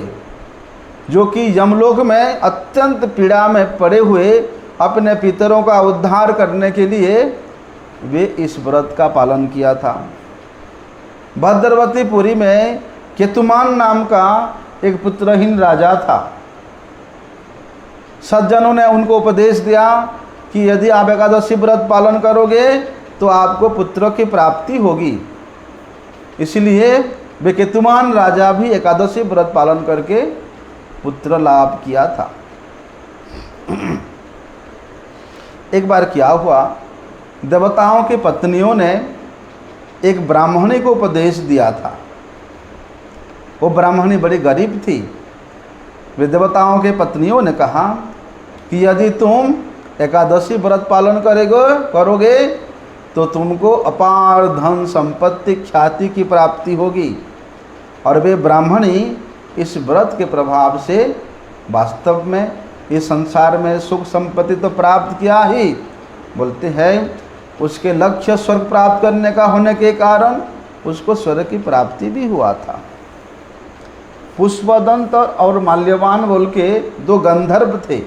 जो कि यमलोक में अत्यंत पीड़ा में पड़े हुए अपने पितरों का उद्धार करने के लिए वे इस व्रत का पालन किया था। भद्रवतीपुरी में केतुमान नाम का एक पुत्रहीन राजा था। सज्जनों ने उनको उपदेश दिया कि यदि आप एकादशी व्रत पालन करोगे तो आपको पुत्र की प्राप्ति होगी। इसलिए वे केतुमान राजा भी एकादशी व्रत पालन करके पुत्र लाभ किया था। एक बार क्या हुआ, देवताओं की पत्नियों ने एक ब्राह्मणी को उपदेश दिया था। वो ब्राह्मणी बड़ी गरीब थी। वे देवताओं के पत्नियों ने कहा कि यदि तुम एकादशी व्रत पालन करोगे तो तुमको अपार धन संपत्ति ख्याति की प्राप्ति होगी। और वे ब्राह्मणी इस व्रत के प्रभाव से वास्तव में इस संसार में सुख संपत्ति तो प्राप्त किया ही, बोलते हैं उसके लक्ष्य स्वर्ग प्राप्त करने का होने के कारण उसको स्वर्ग की प्राप्ति भी हुआ था। पुष्पदंत और माल्यवान बोल के दो गंधर्व थे।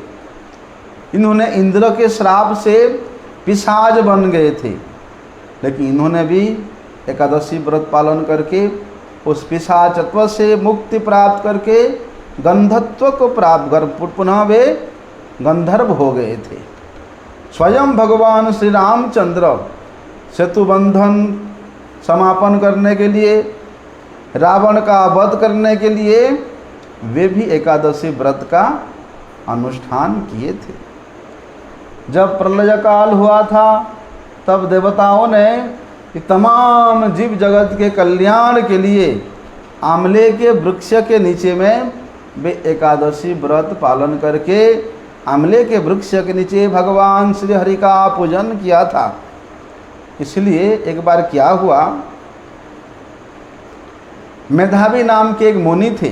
इन्होंने इंद्र के श्राप से पिशाच बन गए थे, लेकिन इन्होंने भी एकादशी व्रत पालन करके उस पिशाचत्व से मुक्ति प्राप्त करके गंधत्व को प्राप्त, पुनः वे गंधर्व हो गए थे। स्वयं भगवान श्री रामचंद्र सेतु बंधन समापन करने के लिए, रावण का वध करने के लिए वे भी एकादशी व्रत का अनुष्ठान किए थे। जब प्रलय काल हुआ था तब देवताओं ने तमाम जीव जगत के कल्याण के लिए आंवले के वृक्ष के नीचे में वे एकादशी व्रत पालन करके आंवले के वृक्ष के नीचे भगवान श्री हरि का पूजन किया था। इसलिए एक बार क्या हुआ, मेधावी नाम के एक मुनि थे।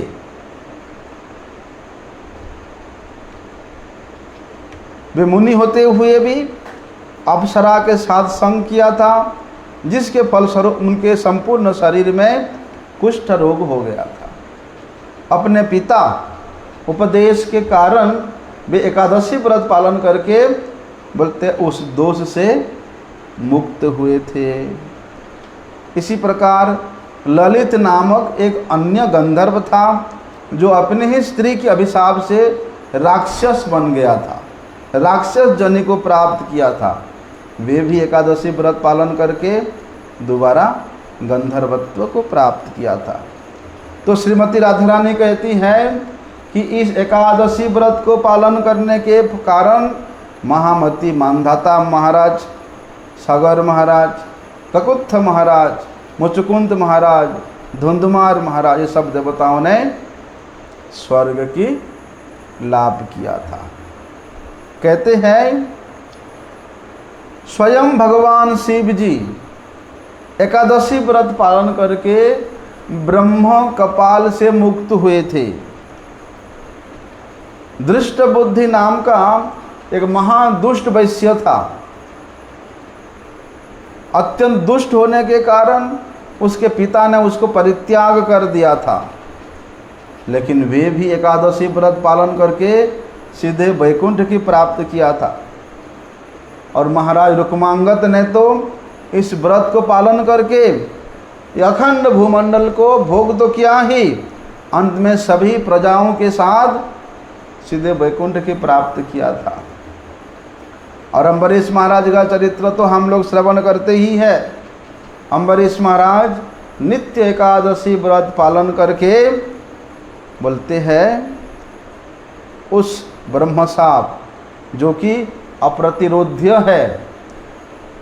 वे मुनि होते हुए भी अप्सरा के साथ संग किया था, जिसके फलस्वरूप उनके संपूर्ण शरीर में कुष्ठ रोग हो गया था। अपने पिता उपदेश के कारण वे एकादशी व्रत पालन करके बोलते उस दोष से मुक्त हुए थे। इसी प्रकार ललित नामक एक अन्य गंधर्व था, जो अपने ही स्त्री के अभिशाप से राक्षस बन गया था, राक्षस जनि को प्राप्त किया था। वे भी एकादशी व्रत पालन करके दोबारा गंधर्वत्व को प्राप्त किया था। तो श्रीमती राधा रानी कहती है कि इस एकादशी व्रत को पालन करने के कारण महामती मानधाता महाराज, सागर महाराज, ककुत्थ महाराज, मुचुकुंद महाराज, धुंधुमार महाराज, ये सब देवताओं ने स्वर्ग की लाभ किया था। कहते हैं स्वयं भगवान शिव जी एकादशी व्रत पालन करके ब्रह्म कपाल से मुक्त हुए थे। दृष्ट बुद्धि नाम का एक महादुष्ट वैश्य था। अत्यंत दुष्ट होने के कारण उसके पिता ने उसको परित्याग कर दिया था, लेकिन वे भी एकादशी व्रत पालन करके सीधे वैकुंठ की प्राप्त किया था। और महाराज रुक्मांगद ने तो इस व्रत को पालन करके अखंड भूमंडल को भोग तो किया ही, अंत में सभी प्रजाओं के साथ सीधे वैकुंठ की प्राप्त किया था। और अम्बरीश महाराज का चरित्र तो हम लोग श्रवण करते ही है। अम्बरीश महाराज नित्य एकादशी व्रत पालन करके बोलते हैं उस ब्रह्मसाप जो कि अप्रतिरोध्य है,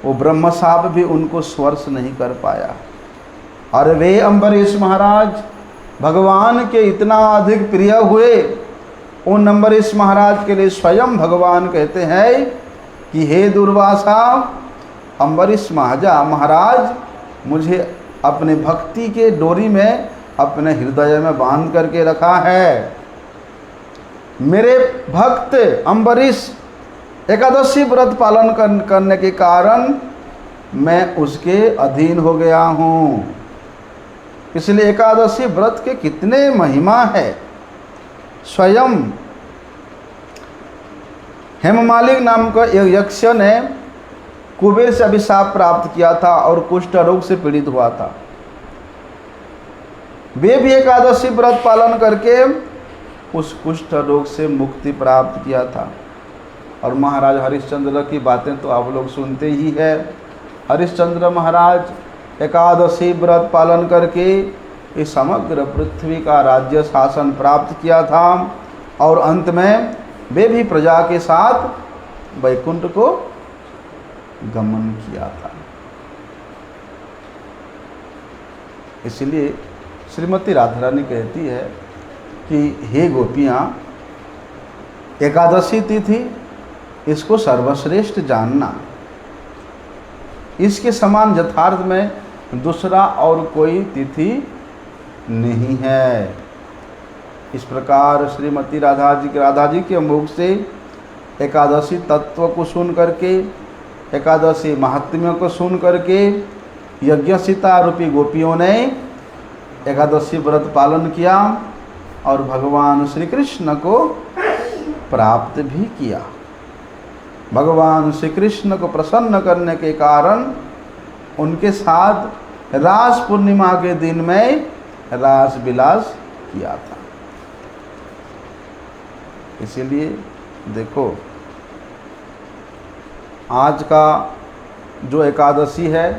वो ब्रह्मसाप भी उनको स्पर्श नहीं कर पाया। और वे अम्बरीश महाराज भगवान के इतना अधिक प्रिय हुए, उन अम्बरीश महाराज के लिए स्वयं भगवान कहते हैं कि हे दुर्वासा, अम्बरीश महाराज मुझे अपने भक्ति के डोरी में अपने हृदय में बांध करके रखा है। मेरे भक्त अम्बरीश एकादशी व्रत पालन करने के कारण मैं उसके अधीन हो गया हूँ। इसलिए एकादशी व्रत के कितने महिमा है। स्वयं हेममालिक नाम का एक यक्ष ने कुबेर से अभिशाप प्राप्त किया था और कुष्ठ रोग से पीड़ित हुआ था। वे भी एकादशी व्रत पालन करके उस कुष्ठ रोग से मुक्ति प्राप्त किया था। और महाराज हरिश्चंद्र की बातें तो आप लोग सुनते ही है। हरिश्चंद्र महाराज एकादशी व्रत पालन करके इस समग्र पृथ्वी का राज्य शासन प्राप्त किया था और अंत में वे भी प्रजा के साथ वैकुंठ को गमन किया था। इसलिए श्रीमती राधा रानी कहती है कि हे गोपियाँ, एकादशी तिथि इसको सर्वश्रेष्ठ जानना, इसके समान यथार्थ में दूसरा और कोई तिथि नहीं है। इस प्रकार श्रीमती राधा जी के मुख से एकादशी तत्व को सुन करके, एकादशी महात्म्य को सुन करके यज्ञसिता रूपी गोपियों ने एकादशी व्रत पालन किया और भगवान श्री कृष्ण को प्राप्त भी किया। भगवान श्री कृष्ण को प्रसन्न करने के कारण उनके साथ रास पूर्णिमा के दिन में रास विलास किया था। इसीलिए देखो, आज का जो एकादशी है,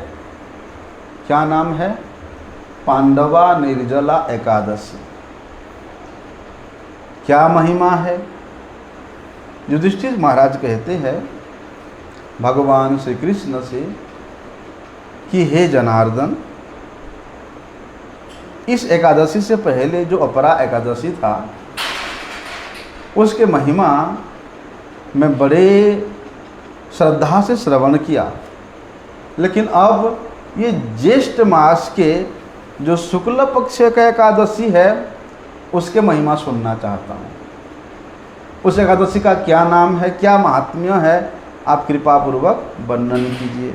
क्या नाम है? पांडवा निर्जला एकादशी। क्या महिमा है? युधिष्ठिर महाराज कहते हैं भगवान श्री कृष्ण से कि हे जनार्दन, इस एकादशी से पहले जो अपरा एकादशी था उसके महिमा मैं बड़े श्रद्धा से श्रवण किया, लेकिन अब ये ज्येष्ठ मास के जो शुक्ल पक्ष का एकादशी है उसके महिमा सुनना चाहता हूँ। उस एकादशी का क्या नाम है, क्या महात्म्य है, आप कृपा पूर्वक वर्णन कीजिए।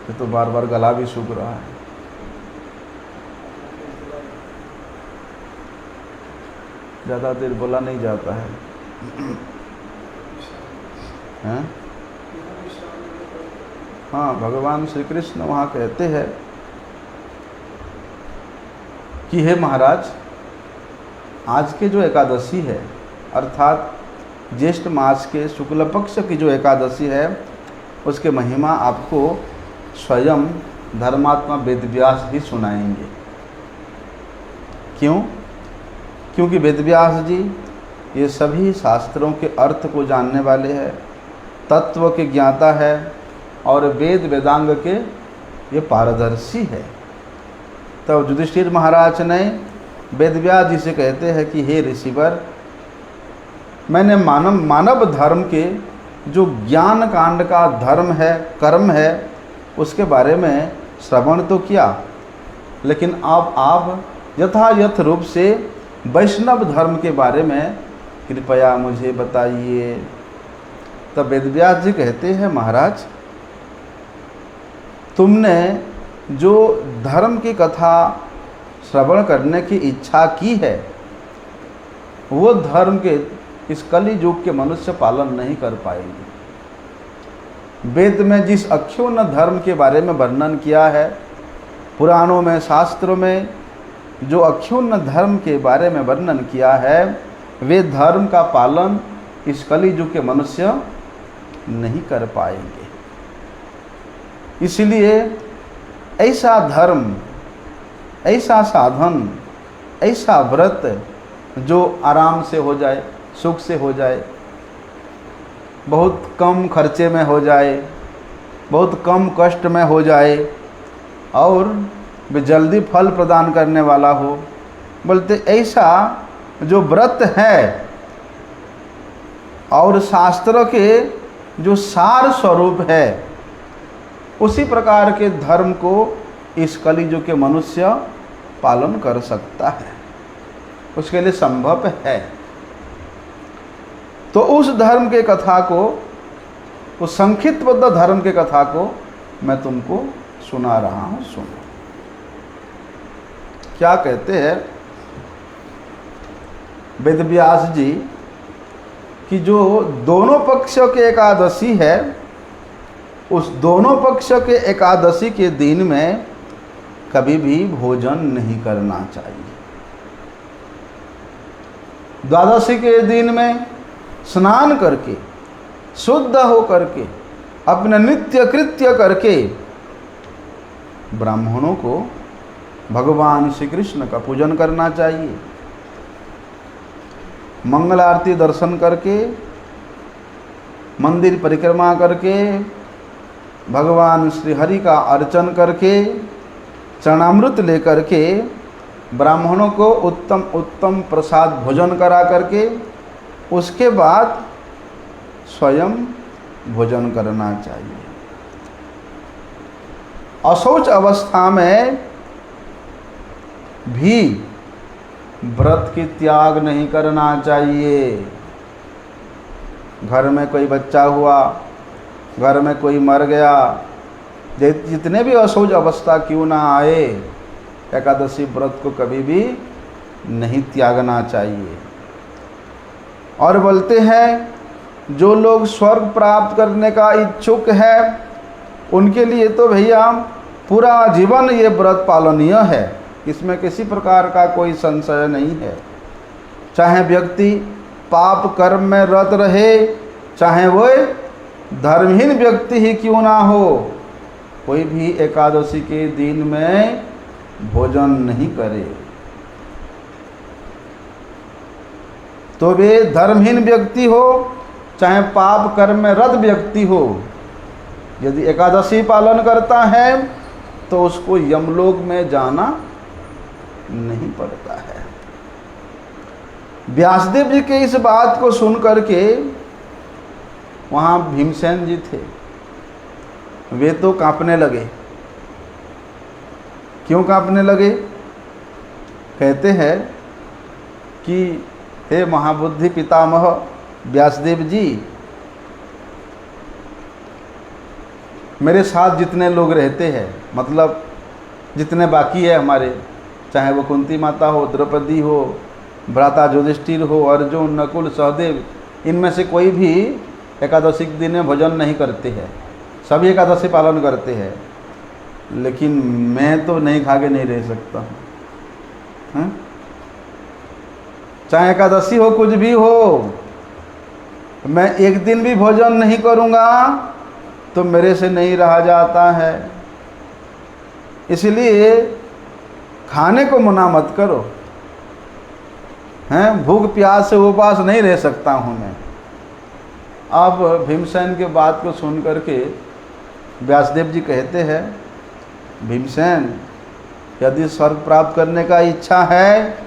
ये तो बार बार गला भी सूख रहा है। ज़्यादा देर बोला नहीं जाता है, हैं? हाँ, भगवान श्री कृष्ण वहाँ कहते हैं कि हे महाराज, आज के जो एकादशी है अर्थात ज्येष्ठ मास के शुक्ल पक्ष की जो एकादशी है उसके महिमा आपको स्वयं धर्मात्मा वेदव्यास ही सुनाएंगे। क्यों? क्योंकि वेदव्यास जी ये सभी शास्त्रों के अर्थ को जानने वाले हैं, तत्व के ज्ञाता है और वेद वेदांग के ये पारदर्शी है। तब युधिष्ठिर महाराज ने वेदव्यास जी से कहते हैं कि हे ऋषिवर, मैंने मानव धर्म के जो ज्ञान कांड का धर्म है, कर्म है, उसके बारे में श्रवण तो किया, लेकिन अब आप यथायथ रूप से वैष्णव धर्म के बारे में कृपया मुझे बताइए। तब वेदव्यास जी कहते हैं महाराज, तुमने जो धर्म की कथा श्रवण करने की इच्छा की है वो धर्म के इस कली युग के मनुष्य पालन नहीं कर पाएंगे। वेद में जिस अक्षुण्ण धर्म के बारे में वर्णन किया है, पुराणों में, शास्त्रों में जो अक्षुण्ण धर्म के बारे में वर्णन किया है, वे धर्म का पालन इस कली युग के मनुष्य नहीं कर पाएंगे। इसलिए ऐसा धर्म, ऐसा साधन, ऐसा व्रत जो आराम से हो जाए, सुख से हो जाए, बहुत कम खर्चे में हो जाए, बहुत कम कष्ट में हो जाए और वे जल्दी फल प्रदान करने वाला हो। बोलते ऐसा जो व्रत है और शास्त्र के जो सार स्वरूप है, उसी प्रकार के धर्म को इस कलियुग के मनुष्य पालन कर सकता है, उसके लिए संभव है। तो उस धर्म के कथा को, उस संक्षिप्तबद्ध धर्म के कथा को मैं तुमको सुना रहा हूँ। सुनो क्या कहते हैं वेद व्यास जी कि जो दोनों पक्षों के एकादशी है, उस दोनों पक्षों के एकादशी के दिन में कभी भी भोजन नहीं करना चाहिए। द्वादशी के दिन में स्नान करके, शुद्ध हो करके, अपने नित्य कृत्य करके ब्राह्मणों को भगवान श्री कृष्ण का पूजन करना चाहिए। मंगल आरती दर्शन करके, मंदिर परिक्रमा करके, भगवान श्री हरि का अर्चन करके, चरणामृत लेकर के ब्राह्मणों को उत्तम उत्तम प्रसाद भोजन करा करके उसके बाद स्वयं भोजन करना चाहिए। अशौच अवस्था में भी व्रत की त्याग नहीं करना चाहिए। घर में कोई बच्चा हुआ, घर में कोई मर गया, जितने भी अशौच अवस्था क्यों ना आए, एकादशी व्रत को कभी भी नहीं त्यागना चाहिए। और बोलते हैं जो लोग स्वर्ग प्राप्त करने का इच्छुक है, उनके लिए तो भैया पूरा जीवन ये व्रत पालनीय है, इसमें किसी प्रकार का कोई संशय नहीं है। चाहे व्यक्ति पाप कर्म में रत रहे, चाहे वो धर्महीन व्यक्ति ही क्यों ना हो, कोई भी एकादशी के दिन में भोजन नहीं करे। तो वे धर्महीन व्यक्ति हो, चाहे पाप कर्म में रत व्यक्ति हो, यदि एकादशी पालन करता है तो उसको यमलोक में जाना नहीं पड़ता है। व्यासदेव जी के इस बात को सुन करके वहाँ भीमसेन जी थे, वे तो कांपने लगे। क्यों कांपने लगे? कहते हैं कि हे महाबुद्धि पितामह व्यासदेव जी, मेरे साथ जितने लोग रहते हैं, मतलब जितने बाकी है हमारे, चाहे वो कुंती माता हो, द्रौपदी हो, भ्राता युधिष्ठिर हो, अर्जुन, नकुल, सहदेव, इनमें से कोई भी एकादशी के दिन में भोजन नहीं करते हैं, सभी एकादशी पालन करते हैं, लेकिन मैं तो नहीं खा के नहीं रह सकता हूँ। चाहे एकादशी हो, कुछ भी हो, मैं एक दिन भी भोजन नहीं करूँगा तो मेरे से नहीं रहा जाता है। इसलिए खाने को मना मत करो, हैं, भूख प्यास से उपवास नहीं रह सकता हूँ मैं। अब भीमसेन के बात को सुन करके व्यासदेव जी कहते हैं, भीमसेन, यदि स्वर्ग प्राप्त करने का इच्छा है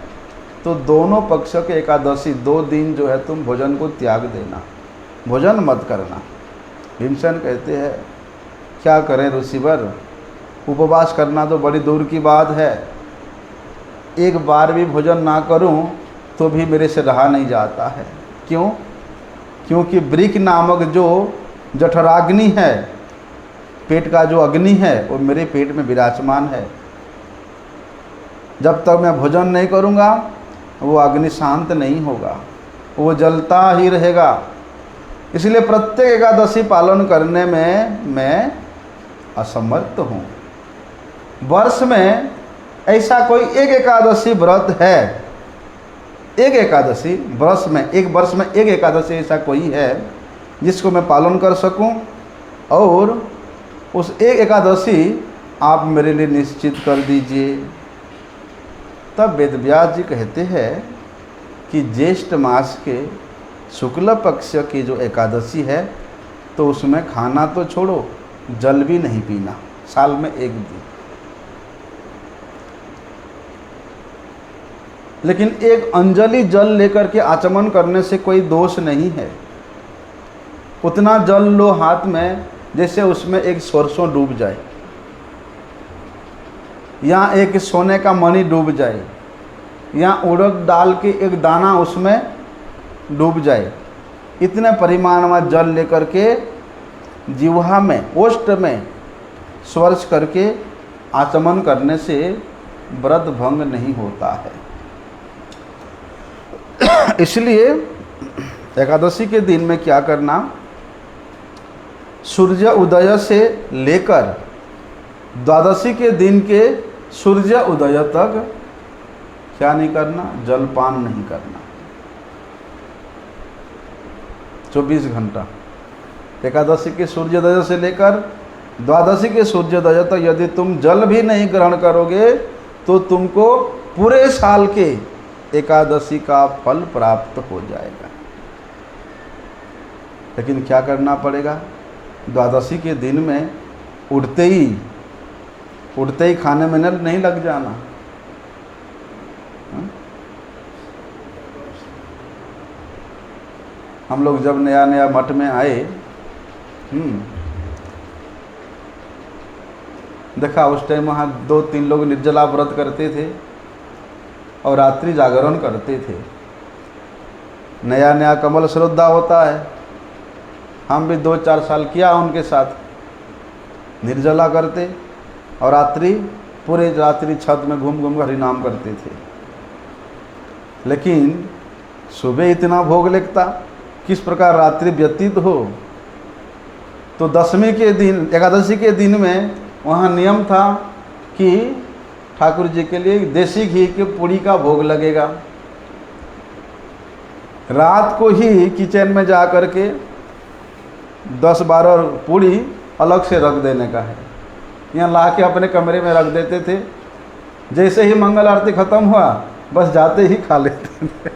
तो दोनों पक्षों के एकादशी 2 दिन जो है तुम भोजन को त्याग देना, भोजन मत करना। भीमसेन कहते हैं, क्या करें ऋषिवर, उपवास करना तो बड़ी दूर की बात है, एक बार भी भोजन ना करूं तो भी मेरे से रहा नहीं जाता है। क्यों? क्योंकि वृक नामक जो जठराग्नि है, पेट का जो अग्नि है, वो मेरे पेट में विराजमान है। जब तक मैं भोजन नहीं करूंगा वो अग्नि शांत नहीं होगा, वो जलता ही रहेगा। इसलिए प्रत्येक एकादशी पालन करने में मैं असमर्थ हूँ। वर्ष में ऐसा कोई एक एकादशी व्रत है, एक एकादशी वर्ष में, एक वर्ष में एक एकादशी ऐसा कोई है जिसको मैं पालन कर सकूं, और उस एक एकादशी आप मेरे लिए निश्चित कर दीजिए। तब वेदव्यास जी कहते हैं कि ज्येष्ठ मास के शुक्ल पक्ष की जो एकादशी है तो उसमें खाना तो छोड़ो, जल भी नहीं पीना, साल में एक दिन। लेकिन एक अंजलि जल लेकर के आचमन करने से कोई दोष नहीं है। उतना जल लो हाथ में जैसे उसमें एक सरसों डूब जाए या एक सोने का मणि डूब जाए या उड़द डाल के एक दाना उसमें डूब जाए। इतने परिमाण में जल लेकर के जिह्वा में, ओष्ठ में स्पर्श करके आचमन करने से व्रत भंग नहीं होता है। इसलिए एकादशी के दिन में क्या करना, सूर्य उदय से लेकर द्वादशी के दिन के सूर्य उदय तक क्या नहीं करना, जलपान नहीं करना। 24 घंटा एकादशी के सूर्योदय से लेकर द्वादशी के सूर्योदय तक यदि तुम जल भी नहीं ग्रहण करोगे तो तुमको पूरे साल के एकादशी का फल प्राप्त हो जाएगा। लेकिन क्या करना पड़ेगा, द्वादशी के दिन में उठते ही खाने में नहीं लग जाना। हम लोग जब नया नया मठ में आए, देखा उस टाइम वहाँ 2-3 लोग निर्जला व्रत करते थे और रात्रि जागरण करते थे। नया नया कमल श्रद्धा होता है, हम भी 2-4 साल किया उनके साथ, निर्जला करते और पूरे रात्रि छत में घूम घूम कर हरिनाम करते थे। लेकिन सुबह इतना भोग लगता, किस प्रकार रात्रि व्यतीत हो। तो दशमी के दिन, एकादशी के दिन में वहाँ नियम था कि ठाकुर जी के लिए देसी घी के पूड़ी का भोग लगेगा। रात को ही किचन में जा कर के 10-12 पूड़ी अलग से रख देने का है, यहाँ ला के अपने कमरे में रख देते थे। जैसे ही मंगल आरती खत्म हुआ बस जाते ही खा लेते थे।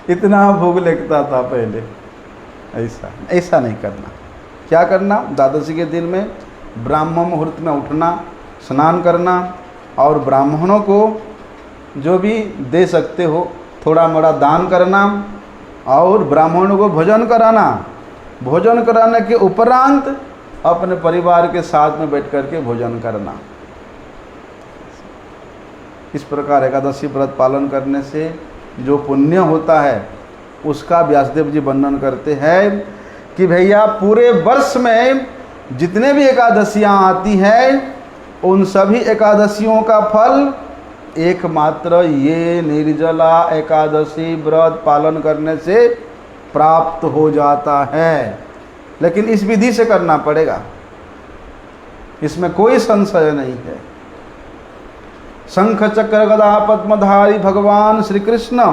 इतना भोग लगता था पहले। ऐसा नहीं करना। क्या करना, द्वादशी के दिन में ब्राह्मण मुहूर्त में उठना, स्नान करना और ब्राह्मणों को जो भी दे सकते हो थोड़ा मोड़ा दान करना और ब्राह्मणों को भोजन कराना। भोजन कराने के उपरांत अपने परिवार के साथ में बैठ कर के भोजन करना। इस प्रकार एकादशी व्रत पालन करने से जो पुण्य होता है उसका व्यासदेव जी वर्णन करते हैं कि भैया पूरे वर्ष में जितने भी एकादशियां आती हैं उन सभी एकादशियों का फल एकमात्र ये निर्जला एकादशी व्रत पालन करने से प्राप्त हो जाता है। लेकिन इस विधि से करना पड़ेगा, इसमें कोई संशय नहीं है। शंख चक्र गदा पद्मधारी भगवान श्री कृष्ण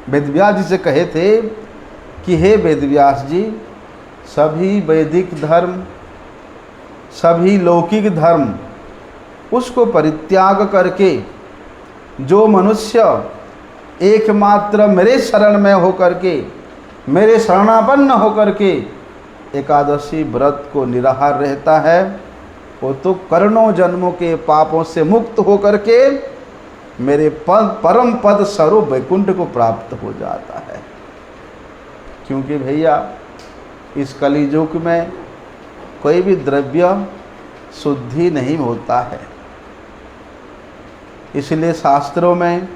वेदव्यास जी से कहे थे कि हे वेदव्यास जी, सभी वैदिक धर्म, सभी लौकिक धर्म उसको परित्याग करके जो मनुष्य एकमात्र मेरे शरण में होकर के, मेरे शरणापन्न होकर के एकादशी व्रत को निराहार रहता है, वो तो करोड़ों जन्मों के पापों से मुक्त होकर के मेरे परम पद स्वरूप वैकुंठ को प्राप्त हो जाता है। क्योंकि भैया इस कलियुग में कोई भी द्रव्य शुद्धि नहीं होता है। इसलिए शास्त्रों में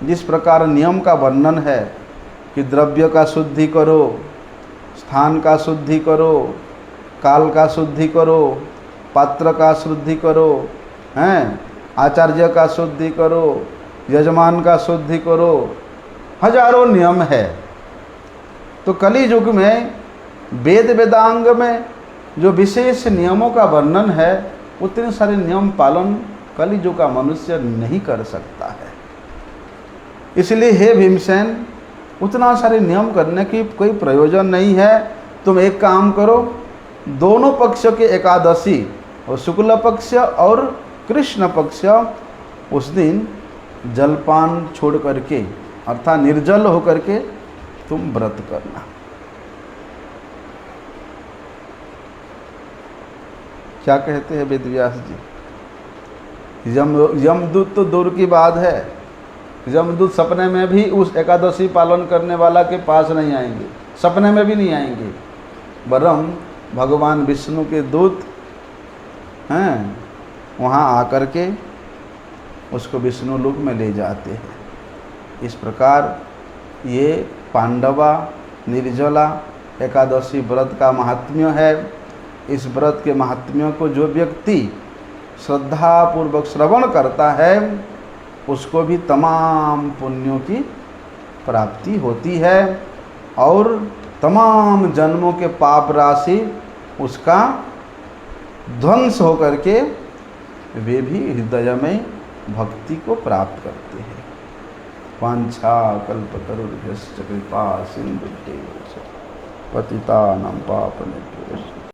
जिस प्रकार नियम का वर्णन है कि द्रव्य का शुद्धि करो, स्थान का शुद्धि करो, काल का शुद्धि करो, पात्र का शुद्धि करो, हैं, आचार्य का शुद्धि करो, यजमान का शुद्धि करो, हजारों नियम है। तो कली युग में वेद वेदांग में जो विशेष नियमों का वर्णन है उतने सारे नियम पालन कली युग का मनुष्य नहीं कर सकता है। इसलिए हे भीमसेन, उतना सारे नियम करने की कोई प्रयोजन नहीं है। तुम एक काम करो, दोनों पक्ष के एकादशी और शुक्ल पक्ष और कृष्ण पक्ष उस दिन जलपान छोड़ करके अर्थात निर्जल होकर के तुम व्रत करना। क्या कहते हैं वेदव्यास जी? यमदूत तो दूर की बात है, यमदूत सपने में भी उस एकादशी पालन करने वाला के पास नहीं आएंगे, सपने में भी नहीं आएंगे। वरम भगवान विष्णु के दूत हैं, वहाँ आकर के उसको विष्णु लोक में ले जाते हैं। इस प्रकार ये पांडवा निर्जला एकादशी व्रत का महात्म्य है। इस व्रत के महात्म्य को जो व्यक्ति श्रद्धापूर्वक श्रवण करता है उसको भी तमाम पुण्यों की प्राप्ति होती है और तमाम जन्मों के पाप राशि उसका ध्वंस होकर के वे भी हृदय में भक्ति को प्राप्त करते हैं। वांछा कल्पतरुभ्यश्च कृपा सिंधुभ्यैव च पतितानां पावनेभ्यो